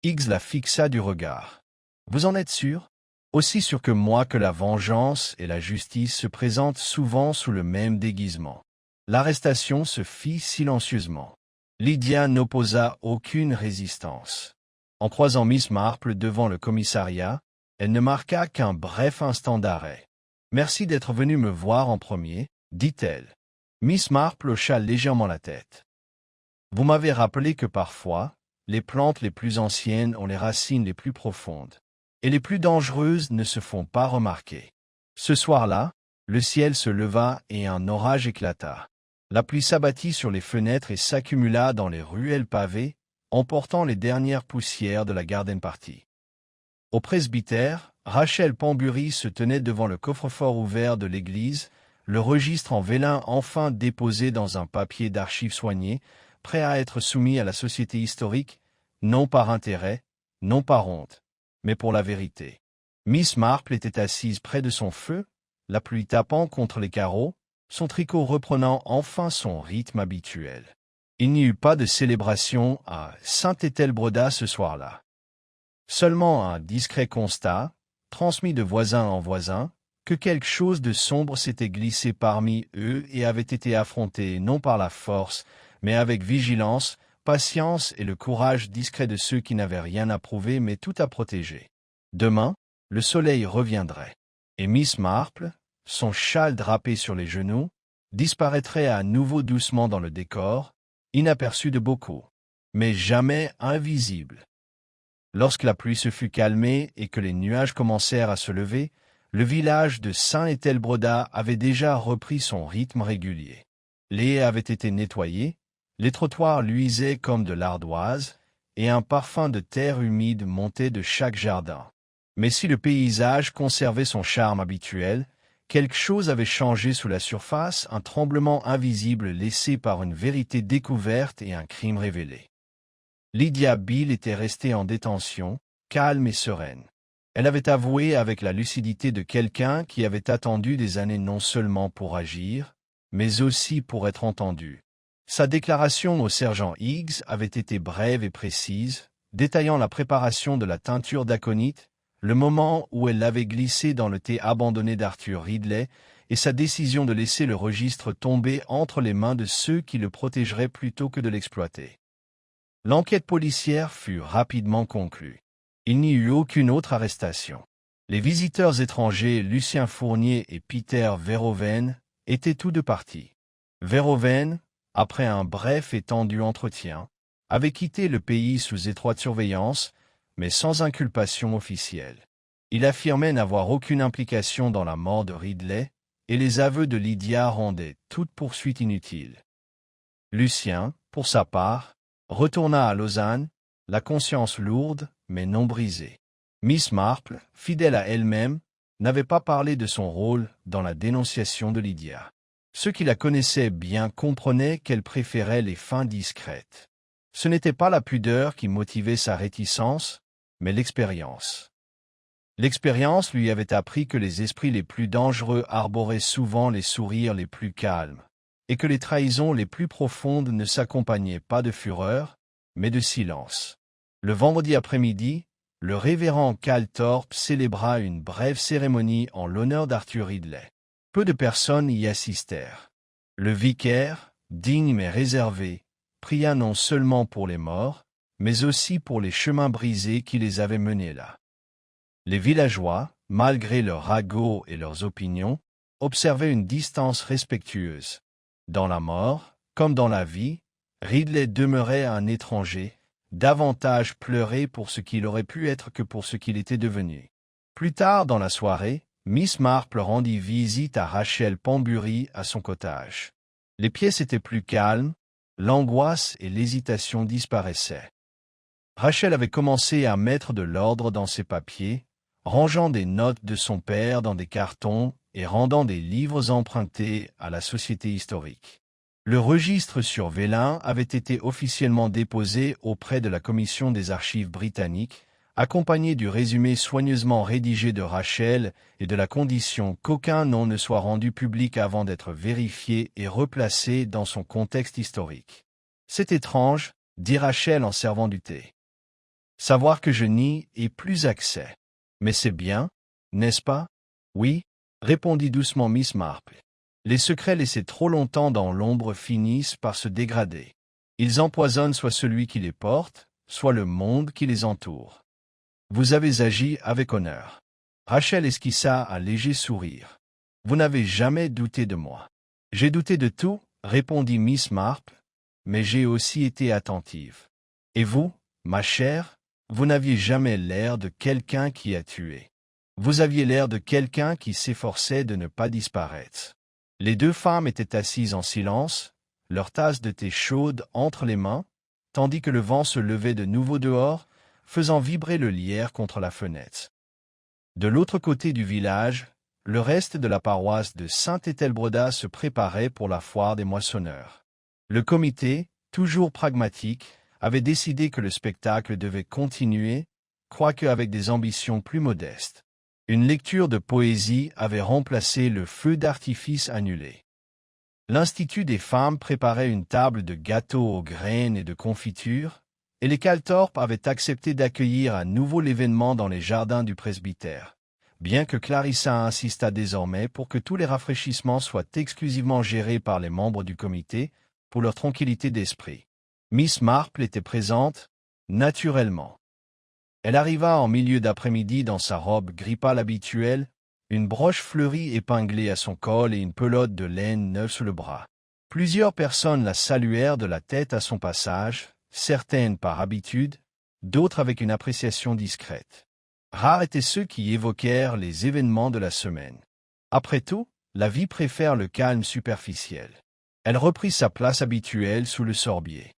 Higgs la fixa du regard. « Vous en êtes sûr? Aussi sûr que moi que la vengeance et la justice se présentent souvent sous le même déguisement. » L'arrestation se fit silencieusement. Lydia n'opposa aucune résistance. En croisant Miss Marple devant le commissariat, elle ne marqua qu'un bref instant d'arrêt. « Merci d'être venu me voir en premier, » dit-elle. Miss Marple hocha légèrement la tête. « Vous m'avez rappelé que parfois, les plantes les plus anciennes ont les racines les plus profondes, et les plus dangereuses ne se font pas remarquer. » Ce soir-là, le ciel se leva et un orage éclata. La pluie s'abattit sur les fenêtres et s'accumula dans les ruelles pavées, emportant les dernières poussières de la garden party. Au presbytère, Rachel Pambury se tenait devant le coffre-fort ouvert de l'église, le registre en vélin enfin déposé dans un papier d'archives soigné, prêt à être soumis à la société historique, non par intérêt, non par honte, mais pour la vérité. Miss Marple était assise près de son feu, la pluie tapant contre les carreaux, son tricot reprenant enfin son rythme habituel. Il n'y eut pas de célébration à Saint-Ételbredat ce soir-là. Seulement un discret constat, transmis de voisin en voisin, que quelque chose de sombre s'était glissé parmi eux et avait été affronté non par la force, mais avec vigilance, patience et le courage discret de ceux qui n'avaient rien à prouver mais tout à protéger. Demain, le soleil reviendrait, et Miss Marple, son châle drapé sur les genoux, disparaîtrait à nouveau doucement dans le décor, inaperçu de beaucoup, mais jamais invisible. Lorsque la pluie se fut calmée et que les nuages commencèrent à se lever, le village de Saint-Ételbredat avait déjà repris son rythme régulier. Les haies avaient été nettoyées, les trottoirs luisaient comme de l'ardoise, et un parfum de terre humide montait de chaque jardin. Mais si le paysage conservait son charme habituel, quelque chose avait changé sous la surface, un tremblement invisible laissé par une vérité découverte et un crime révélé. Lydia Beale était restée en détention, calme et sereine. Elle avait avoué avec la lucidité de quelqu'un qui avait attendu des années non seulement pour agir, mais aussi pour être entendu. Sa déclaration au sergent Higgs avait été brève et précise, détaillant la préparation de la teinture d'aconite, le moment où elle l'avait glissé dans le thé abandonné d'Arthur Ridley et sa décision de laisser le registre tomber entre les mains de ceux qui le protégeraient plutôt que de l'exploiter. L'enquête policière fut rapidement conclue. Il n'y eut aucune autre arrestation. Les visiteurs étrangers Lucien Fournier et Peter Verhoeven étaient tous deux partis. Verhoeven, après un bref et tendu entretien, avait quitté le pays sous étroite surveillance, mais sans inculpation officielle. Il affirmait n'avoir aucune implication dans la mort de Ridley, et les aveux de Lydia rendaient toute poursuite inutile. Lucien, pour sa part, retourna à Lausanne, la conscience lourde, mais non brisée. Miss Marple, fidèle à elle-même, n'avait pas parlé de son rôle dans la dénonciation de Lydia. Ceux qui la connaissaient bien comprenaient qu'elle préférait les fins discrètes. Ce n'était pas la pudeur qui motivait sa réticence, mais l'expérience. L'expérience lui avait appris que les esprits les plus dangereux arboraient souvent les sourires les plus calmes, et que les trahisons les plus profondes ne s'accompagnaient pas de fureur, mais de silence. Le vendredi après-midi, le révérend Calthorpe célébra une brève cérémonie en l'honneur d'Arthur Ridley. Peu de personnes y assistèrent. Le vicaire, digne mais réservé, pria non seulement pour les morts, mais aussi pour les chemins brisés qui les avaient menés là. Les villageois, malgré leurs ragots et leurs opinions, observaient une distance respectueuse. Dans la mort, comme dans la vie, Ridley demeurait un étranger, davantage pleuré pour ce qu'il aurait pu être que pour ce qu'il était devenu. Plus tard dans la soirée, Miss Marple rendit visite à Rachel Pembury à son cottage. Les pièces étaient plus calmes, l'angoisse et l'hésitation disparaissaient. Rachel avait commencé à mettre de l'ordre dans ses papiers, rangeant des notes de son père dans des cartons et rendant des livres empruntés à la Société historique. Le registre sur Vélin avait été officiellement déposé auprès de la Commission des archives britanniques, accompagné du résumé soigneusement rédigé de Rachel et de la condition qu'aucun nom ne soit rendu public avant d'être vérifié et replacé dans son contexte historique. « C'est étrange, dit Rachel en servant du thé. Savoir que je n'y ai plus accès. Mais c'est bien, n'est-ce pas? Oui, répondit doucement Miss Marple. Les secrets laissés trop longtemps dans l'ombre finissent par se dégrader. Ils empoisonnent soit celui qui les porte, soit le monde qui les entoure. Vous avez agi avec honneur. Rachel esquissa un léger sourire. Vous n'avez jamais douté de moi. J'ai douté de tout, répondit Miss Marple, mais j'ai aussi été attentive. Et vous, ma chère, vous n'aviez jamais l'air de quelqu'un qui a tué. Vous aviez l'air de quelqu'un qui s'efforçait de ne pas disparaître. Les deux femmes étaient assises en silence, leur tasse de thé chaude entre les mains, tandis que le vent se levait de nouveau dehors, faisant vibrer le lierre contre la fenêtre. De l'autre côté du village, le reste de la paroisse de Saint-Ételbredat se préparait pour la foire des moissonneurs. Le comité, toujours pragmatique, avait décidé que le spectacle devait continuer, quoique avec des ambitions plus modestes. Une lecture de poésie avait remplacé le feu d'artifice annulé. L'Institut des femmes préparait une table de gâteaux aux graines et de confitures, et les Calthorpe avaient accepté d'accueillir à nouveau l'événement dans les jardins du presbytère, bien que Clarissa insistât désormais pour que tous les rafraîchissements soient exclusivement gérés par les membres du comité, pour leur tranquillité d'esprit. Miss Marple était présente, naturellement. Elle arriva en milieu d'après-midi dans sa robe gris pâle habituelle, une broche fleurie épinglée à son col et une pelote de laine neuve sous le bras. Plusieurs personnes la saluèrent de la tête à son passage, certaines par habitude, d'autres avec une appréciation discrète. Rares étaient ceux qui évoquèrent les événements de la semaine. Après tout, la vie préfère le calme superficiel. Elle reprit sa place habituelle sous le sorbier.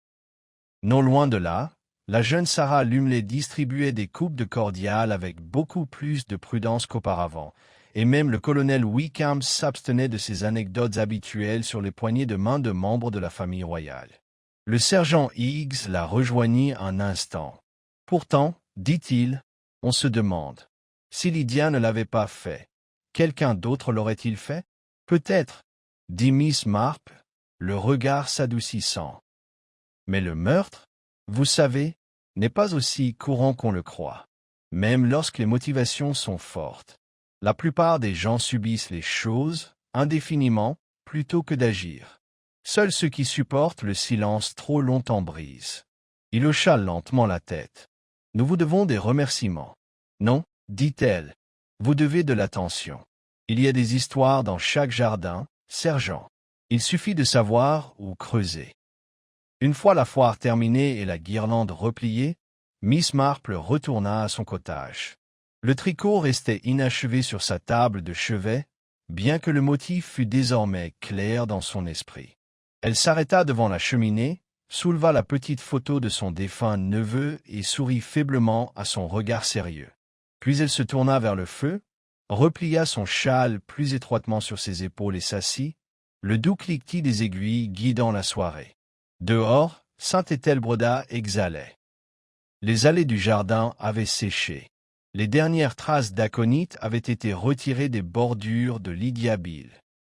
Non loin de là, la jeune Sarah Lumley distribuait des coupes de cordial avec beaucoup plus de prudence qu'auparavant, et même le colonel Wickham s'abstenait de ses anecdotes habituelles sur les poignées de main de membres de la famille royale. Le sergent Higgs la rejoignit un instant. Pourtant, dit-il, on se demande. Si Lydia ne l'avait pas fait, quelqu'un d'autre l'aurait-il fait? Peut-être, dit Miss Marple, le regard s'adoucissant. Mais le meurtre, vous savez, n'est pas aussi courant qu'on le croit. Même lorsque les motivations sont fortes. La plupart des gens subissent les choses, indéfiniment, plutôt que d'agir. Seuls ceux qui supportent le silence trop longtemps brisent. Il hocha lentement la tête. Nous vous devons des remerciements. Non, dit-elle. Vous devez de l'attention. Il y a des histoires dans chaque jardin, sergent. Il suffit de savoir où creuser. Une fois la foire terminée et la guirlande repliée, Miss Marple retourna à son cottage. Le tricot restait inachevé sur sa table de chevet, bien que le motif fût désormais clair dans son esprit. Elle s'arrêta devant la cheminée, souleva la petite photo de son défunt neveu et sourit faiblement à son regard sérieux. Puis elle se tourna vers le feu, replia son châle plus étroitement sur ses épaules et s'assit, le doux cliquetis des aiguilles guidant la soirée. Dehors, Saint-Ételbredat exhalait. Les allées du jardin avaient séché. Les dernières traces d'aconite avaient été retirées des bordures de Lydia-Bill.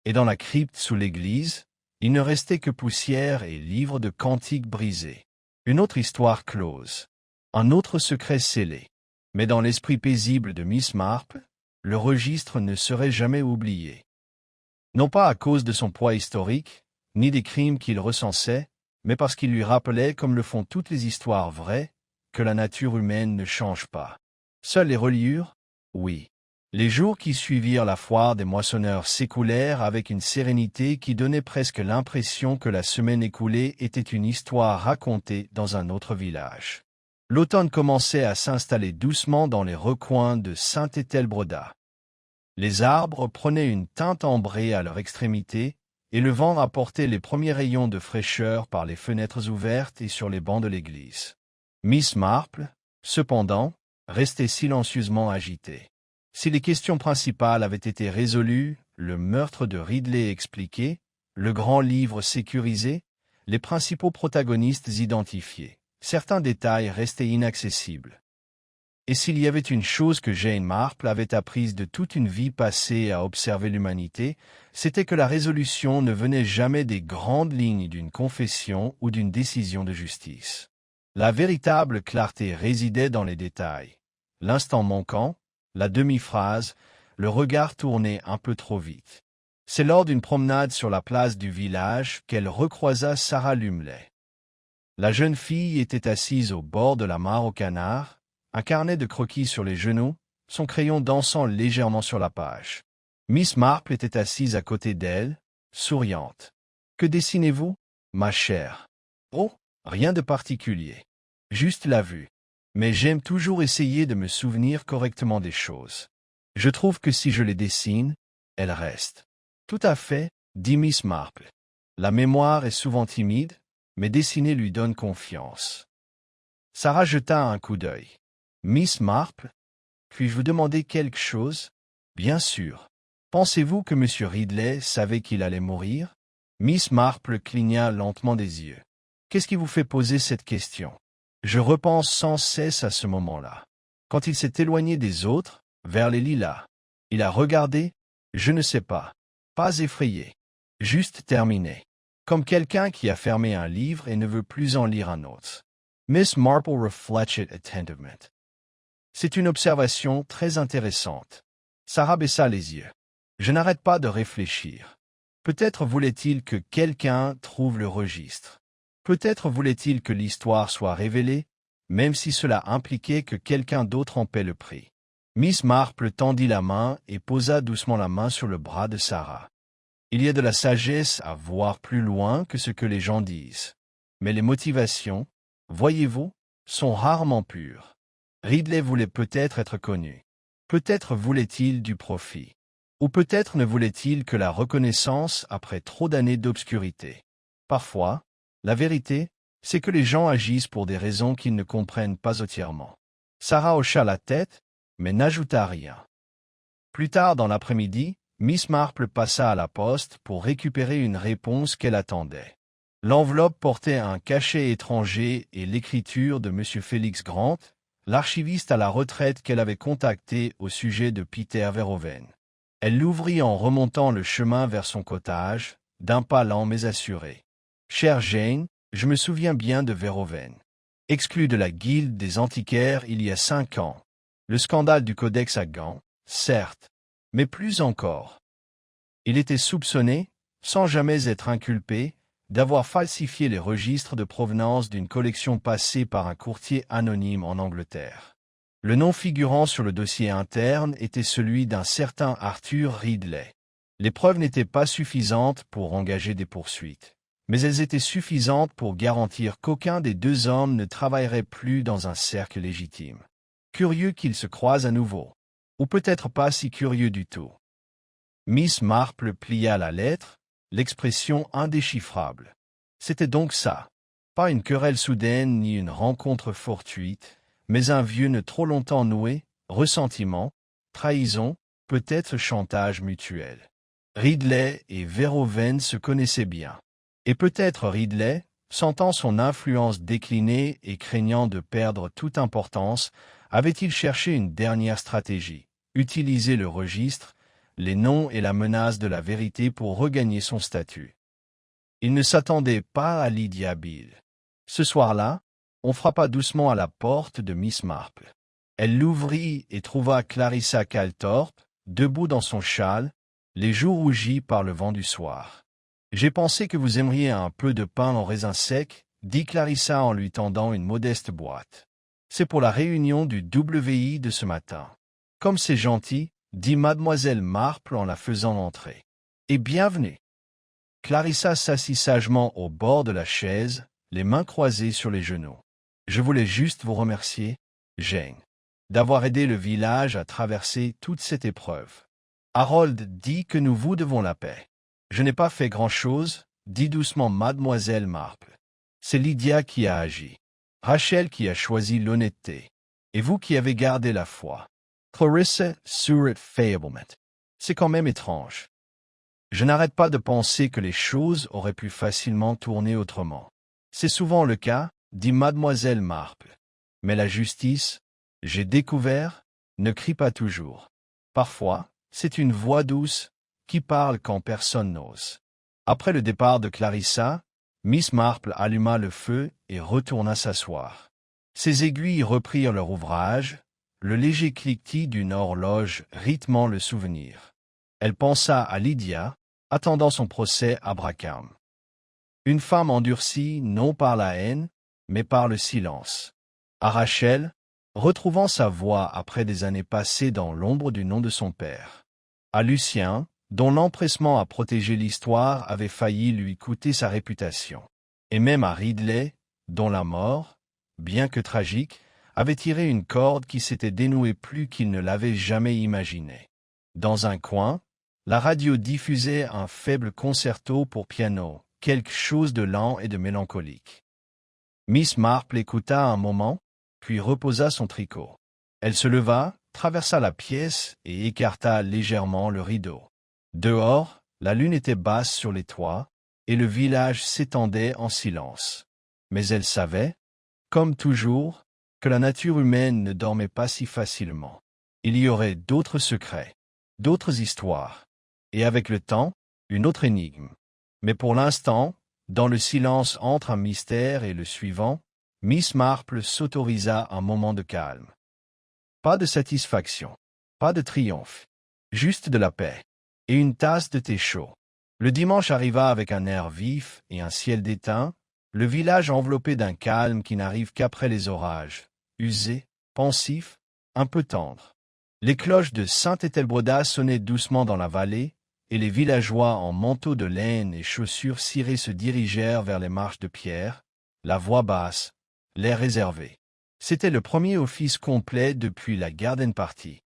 Et dans la crypte sous l'église, il ne restait que poussière et livres de cantiques brisés. Une autre histoire close. Un autre secret scellé. Mais dans l'esprit paisible de Miss Marple, le registre ne serait jamais oublié. Non pas à cause de son poids historique, ni des crimes qu'il recensait, mais parce qu'il lui rappelait, comme le font toutes les histoires vraies, que la nature humaine ne change pas. Seules les reliures, oui. Les jours qui suivirent la foire des moissonneurs s'écoulèrent avec une sérénité qui donnait presque l'impression que la semaine écoulée était une histoire racontée dans un autre village. L'automne commençait à s'installer doucement dans les recoins de Saint-Ételbredat. Les arbres prenaient une teinte ambrée à leur extrémité, et le vent apportait les premiers rayons de fraîcheur par les fenêtres ouvertes et sur les bancs de l'église. Miss Marple, cependant, restait silencieusement agitée. Si les questions principales avaient été résolues, le meurtre de Ridley expliqué, le grand livre sécurisé, les principaux protagonistes identifiés, certains détails restaient inaccessibles. Et s'il y avait une chose que Jane Marple avait apprise de toute une vie passée à observer l'humanité, c'était que la résolution ne venait jamais des grandes lignes d'une confession ou d'une décision de justice. La véritable clarté résidait dans les détails. L'instant manquant, la demi-phrase, le regard tourné un peu trop vite. C'est lors d'une promenade sur la place du village qu'elle recroisa Sarah Lumley. La jeune fille était assise au bord de la mare au canard, un carnet de croquis sur les genoux, son crayon dansant légèrement sur la page. Miss Marple était assise à côté d'elle, souriante. « Que dessinez-vous, ma chère ?»« Oh, rien de particulier. Juste la vue. Mais j'aime toujours essayer de me souvenir correctement des choses. Je trouve que si je les dessine, elles restent. »« Tout à fait, » dit Miss Marple. « La mémoire est souvent timide, mais dessiner lui donne confiance. » Sarah jeta un coup d'œil. « Miss Marple, puis-je vous demander quelque chose ?»« Bien sûr. Pensez-vous que M. Ridley savait qu'il allait mourir ?» Miss Marple cligna lentement des yeux. « Qu'est-ce qui vous fait poser cette question ?» Je repense sans cesse à ce moment-là. Quand il s'est éloigné des autres, vers les lilas, il a regardé, je ne sais pas effrayé, juste terminé, comme quelqu'un qui a fermé un livre et ne veut plus en lire un autre. Miss Marple réfléchit attentivement. C'est une observation très intéressante. Sarah baissa les yeux. Je n'arrête pas de réfléchir. Peut-être voulait-il que quelqu'un trouve le registre. Peut-être voulait-il que l'histoire soit révélée, même si cela impliquait que quelqu'un d'autre en paie le prix. Miss Marple tendit la main et posa doucement la main sur le bras de Sarah. Il y a de la sagesse à voir plus loin que ce que les gens disent. Mais les motivations, voyez-vous, sont rarement pures. Ridley voulait peut-être être connu. Peut-être voulait-il du profit. Ou peut-être ne voulait-il que la reconnaissance après trop d'années d'obscurité. Parfois, la vérité, c'est que les gens agissent pour des raisons qu'ils ne comprennent pas entièrement. Sarah hocha la tête, mais n'ajouta rien. Plus tard dans l'après-midi, Miss Marple passa à la poste pour récupérer une réponse qu'elle attendait. L'enveloppe portait un cachet étranger et l'écriture de M. Félix Grant, l'archiviste à la retraite qu'elle avait contacté au sujet de Peter Verhoeven. Elle l'ouvrit en remontant le chemin vers son cottage, d'un pas lent mais assuré. « Chère Jane, je me souviens bien de Verhoeven. Exclu de la guilde des antiquaires il y a 5 ans. Le scandale du codex à Gand, certes, mais plus encore. Il était soupçonné, sans jamais être inculpé, d'avoir falsifié les registres de provenance d'une collection passée par un courtier anonyme en Angleterre. Le nom figurant sur le dossier interne était celui d'un certain Arthur Ridley. Les preuves n'étaient pas suffisantes pour engager des poursuites. Mais elles étaient suffisantes pour garantir qu'aucun des deux hommes ne travaillerait plus dans un cercle légitime. Curieux qu'ils se croisent à nouveau. ou peut-être pas si curieux du tout. Miss Marple plia la lettre, l'expression indéchiffrable. C'était donc ça. Pas une querelle soudaine ni une rencontre fortuite, mais un vœu ne trop longtemps noué, ressentiment, trahison, peut-être chantage mutuel. Ridley et Verhoeven se connaissaient bien. Et peut-être Ridley, sentant son influence décliner et craignant de perdre toute importance, avait-il cherché une dernière stratégie, utiliser le registre, les noms et la menace de la vérité pour regagner son statut. Il ne s'attendait pas à Lydia Bill. Ce soir-là, on frappa doucement à la porte de Miss Marple. Elle l'ouvrit et trouva Clarissa Calthorpe, debout dans son châle, les joues rougies par le vent du soir. « J'ai pensé que vous aimeriez un peu de pain en raisin sec, dit Clarissa en lui tendant une modeste boîte. C'est pour la réunion du WI de ce matin. Comme c'est gentil, dit mademoiselle Marple en la faisant entrer. Et bienvenue. Clarissa s'assit sagement au bord de la chaise, les mains croisées sur les genoux. Je voulais juste vous remercier, Jane, d'avoir aidé le village à traverser toute cette épreuve. Harold dit que nous vous devons la paix. Je n'ai pas fait grand-chose, dit doucement mademoiselle Marple. C'est Lydia qui a agi. Rachel qui a choisi l'honnêteté. Et vous qui avez gardé la foi. Clarissa sourit faiblement. C'est quand même étrange. Je n'arrête pas de penser que les choses auraient pu facilement tourner autrement. C'est souvent le cas, dit mademoiselle Marple. Mais la justice, j'ai découvert, ne crie pas toujours. Parfois, c'est une voix douce qui parle quand personne n'ose. Après le départ de Clarissa, Miss Marple alluma le feu et retourna s'asseoir. Ses aiguilles reprirent leur ouvrage, le léger cliquetis d'une horloge rythmant le souvenir. Elle pensa à Lydia, attendant son procès à Brackham. Une femme endurcie non par la haine, mais par le silence. À Rachel, retrouvant sa voix après des années passées dans l'ombre du nom de son père. À Lucien, dont l'empressement à protéger l'histoire avait failli lui coûter sa réputation. Et même à Ridley, dont la mort, bien que tragique, avait tiré une corde qui s'était dénouée plus qu'il ne l'avait jamais imaginé. Dans un coin, la radio diffusait un faible concerto pour piano, quelque chose de lent et de mélancolique. Miss Marple écouta un moment, puis reposa son tricot. Elle se leva, traversa la pièce et écarta légèrement le rideau. Dehors, la lune était basse sur les toits, et le village s'étendait en silence. Mais elle savait, comme toujours, que la nature humaine ne dormait pas si facilement. Il y aurait d'autres secrets, d'autres histoires, et avec le temps, une autre énigme. Mais pour l'instant, dans le silence entre un mystère et le suivant, Miss Marple s'autorisa un moment de calme. Pas de satisfaction, pas de triomphe, juste de la paix, et une tasse de thé chaud. Le dimanche arriva avec un air vif et un ciel d'étain, le village enveloppé d'un calme qui n'arrive qu'après les orages, usé, pensif, un peu tendre. Les cloches de Saint-Ételbroda sonnaient doucement dans la vallée, et les villageois en manteaux de laine et chaussures cirées se dirigèrent vers les marches de pierre, la voix basse, l'air réservé. C'était le premier office complet depuis la garden party.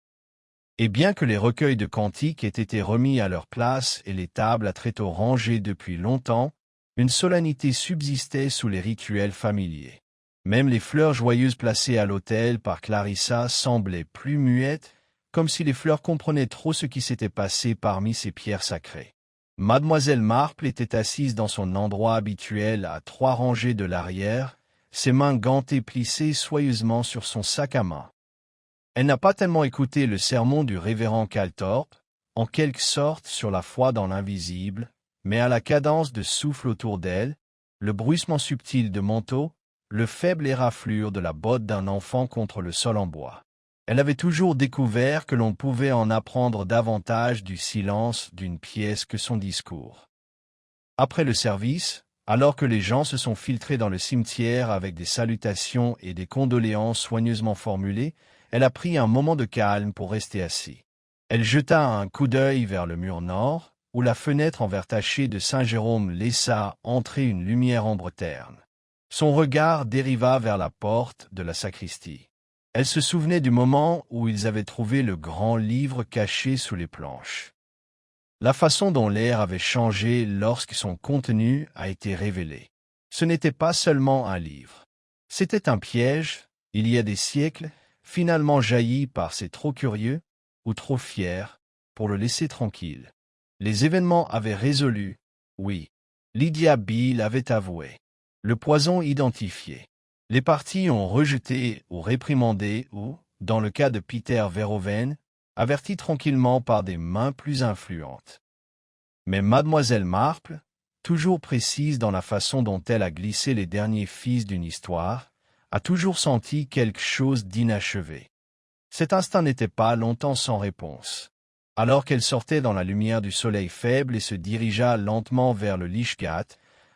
Et bien que les recueils de cantiques aient été remis à leur place et les tables à tréteaux rangées depuis longtemps, une solennité subsistait sous les rituels familiers. Même les fleurs joyeuses placées à l'autel par Clarissa semblaient plus muettes, comme si les fleurs comprenaient trop ce qui s'était passé parmi ces pierres sacrées. Mademoiselle Marple était assise dans son endroit habituel à 3 rangées de l'arrière, ses mains gantées plissées soigneusement sur son sac à main. Elle n'a pas tellement écouté le sermon du révérend Calthorpe, en quelque sorte sur la foi dans l'invisible, mais à la cadence de souffle autour d'elle, le bruissement subtil de manteau, le faible éraflure de la botte d'un enfant contre le sol en bois. Elle avait toujours découvert que l'on pouvait en apprendre davantage du silence d'une pièce que son discours. Après le service, alors que les gens se sont filtrés dans le cimetière avec des salutations et des condoléances soigneusement formulées, elle a pris un moment de calme pour rester assise. Elle jeta un coup d'œil vers le mur nord, où la fenêtre en verre taché de Saint-Jérôme laissa entrer une lumière ambre terne. Son regard dériva vers la porte de la sacristie. Elle se souvenait du moment où ils avaient trouvé le grand livre caché sous les planches. La façon dont l'air avait changé lorsque son contenu a été révélé. Ce n'était pas seulement un livre. C'était un piège, il y a des siècles, finalement jailli par ces trop curieux, ou trop fiers, pour le laisser tranquille. Les événements avaient résolu, oui. Lydia Beale avait avoué. Le poison identifié. Les parties ont rejeté ou réprimandé ou, dans le cas de Peter Verhoeven, averti tranquillement par des mains plus influentes. Mais Mademoiselle Marple, toujours précise dans la façon dont elle a glissé les derniers fils d'une histoire, a toujours senti quelque chose d'inachevé. Cet instant n'était pas longtemps sans réponse. Alors qu'elle sortait dans la lumière du soleil faible et se dirigea lentement vers le Lichgat,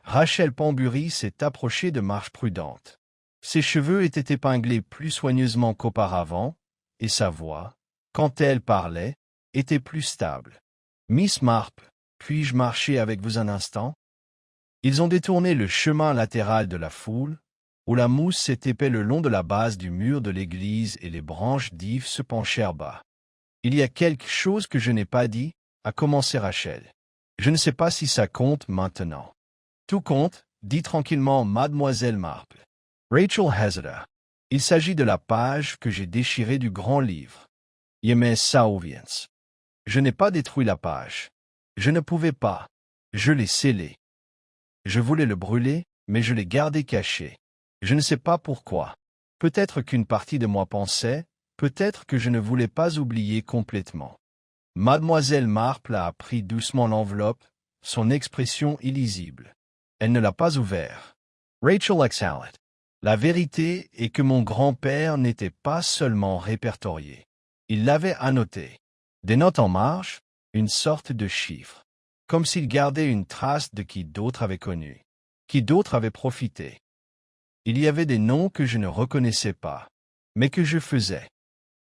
Rachel Pambury s'est approchée de marche prudente. Ses cheveux étaient épinglés plus soigneusement qu'auparavant, et sa voix, quand elle parlait, était plus stable. « Miss Marple, puis-je marcher avec vous un instant ?» Ils ont détourné le chemin latéral de la foule, où la mousse s'étépait le long de la base du mur de l'église et les branches d'ifs se penchèrent bas. « Il y a quelque chose que je n'ai pas dit, » a commencé Rachel. « Je ne sais pas si ça compte maintenant. »« Tout compte, » dit tranquillement Mademoiselle Marple. Rachel hésita. « Il s'agit de la page que j'ai déchirée du grand livre. Yemé Sauviens. Je n'ai pas détruit la page. Je ne pouvais pas. Je l'ai scellé. Je voulais le brûler, mais je l'ai gardé caché. Je ne sais pas pourquoi. Peut-être qu'une partie de moi pensait, peut-être que je ne voulais pas oublier complètement. » Mademoiselle Marple a pris doucement l'enveloppe, son expression illisible. Elle ne l'a pas ouvert. Rachel exhalait. « La vérité est que mon grand-père n'était pas seulement répertorié. Il l'avait annoté. Des notes en marge, une sorte de chiffre. Comme s'il gardait une trace de qui d'autres avaient connu, qui d'autres avaient profité. Il y avait des noms que je ne reconnaissais pas, mais que je faisais. »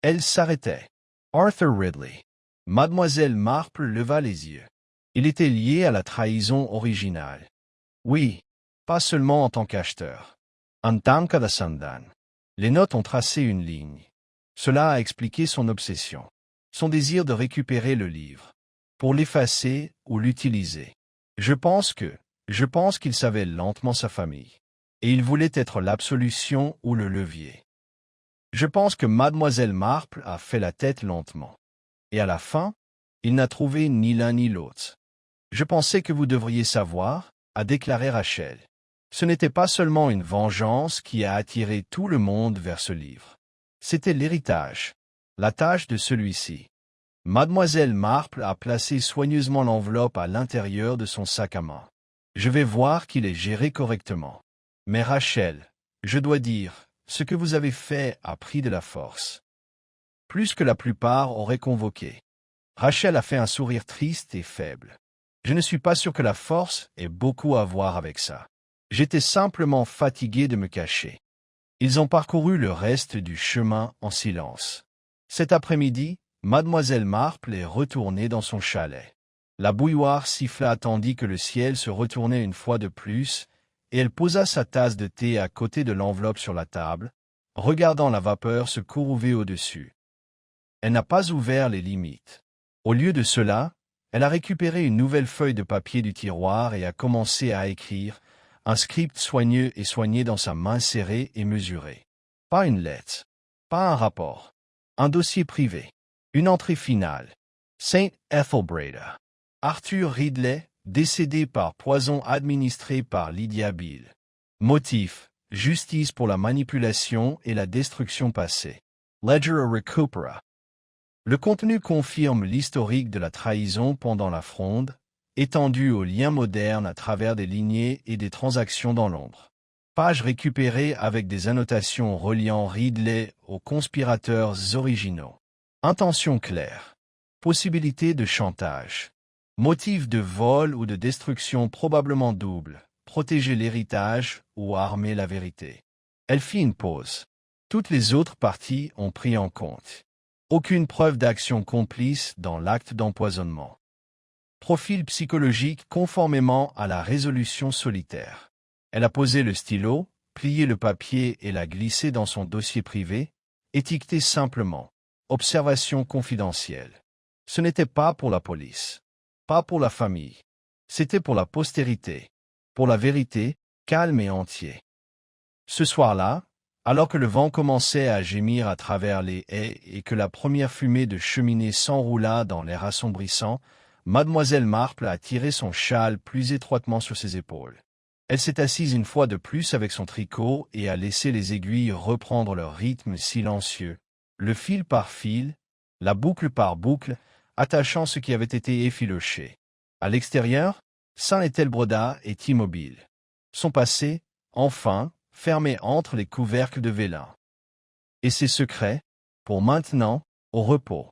Elle s'arrêtait. Arthur Ridley. Mademoiselle Marple leva les yeux. Il était lié à la trahison originale. Oui, pas seulement en tant qu'acheteur. En tant qu'ascendant. Les notes ont tracé une ligne. Cela a expliqué son obsession. Son désir de récupérer le livre. Pour l'effacer ou l'utiliser. Je pense qu'il savait lentement sa famille. Et il voulait être l'absolution ou le levier. Je pense que Mademoiselle Marple a fait la tête lentement. Et à la fin, il n'a trouvé ni l'un ni l'autre. Je pensais que vous devriez savoir, a déclaré Rachel. Ce n'était pas seulement une vengeance qui a attiré tout le monde vers ce livre. C'était l'héritage, la tâche de celui-ci. Mademoiselle Marple a placé soigneusement l'enveloppe à l'intérieur de son sac à main. Je vais voir qu'il est géré correctement. Mais Rachel, je dois dire, ce que vous avez fait a pris de la force. Plus que la plupart auraient convoqué. Rachel a fait un sourire triste et faible. Je ne suis pas sûr que la force ait beaucoup à voir avec ça. J'étais simplement fatigué de me cacher. Ils ont parcouru le reste du chemin en silence. Cet après-midi, Mademoiselle Marple est retournée dans son chalet. La bouilloire siffla tandis que le ciel se retournait une fois de plus, et elle posa sa tasse de thé à côté de l'enveloppe sur la table, regardant la vapeur se courouver au-dessus. Elle n'a pas ouvert les limites. Au lieu de cela, elle a récupéré une nouvelle feuille de papier du tiroir et a commencé à écrire, un script soigneux et soigné dans sa main serrée et mesurée. Pas une lettre, pas un rapport, un dossier privé, une entrée finale. Saint Ethelbreda. Arthur Ridley, décédé par poison administré par Lydia Beale. Motif, justice pour la manipulation et la destruction passée. Ledger recupera. Le contenu confirme l'historique de la trahison pendant la Fronde, étendu aux liens modernes à travers des lignées et des transactions dans l'ombre. Page récupérée avec des annotations reliant Ridley aux conspirateurs originaux. Intention claire. Possibilité de chantage. Motif de vol ou de destruction probablement double. Protéger l'héritage ou armer la vérité. Elle fit une pause. Toutes les autres parties ont pris en compte. Aucune preuve d'action complice dans l'acte d'empoisonnement. Profil psychologique conformément à la résolution solitaire. Elle a posé le stylo, plié le papier et l'a glissé dans son dossier privé, étiqueté simplement « Observation confidentielle ». Ce n'était pas pour la police, pas pour la famille. C'était pour la postérité, pour la vérité, calme et entier. Ce soir-là, alors que le vent commençait à gémir à travers les haies et que la première fumée de cheminée s'enroula dans l'air assombrissant, Mademoiselle Marple a tiré son châle plus étroitement sur ses épaules. Elle s'est assise une fois de plus avec son tricot et a laissé les aiguilles reprendre leur rythme silencieux, le fil par fil, la boucle par boucle, attachant ce qui avait été effiloché. À l'extérieur, Saint-Ételbredat est immobile. Son passé, enfin, fermé entre les couvercles de vélin. Et ses secrets, pour maintenant, au repos.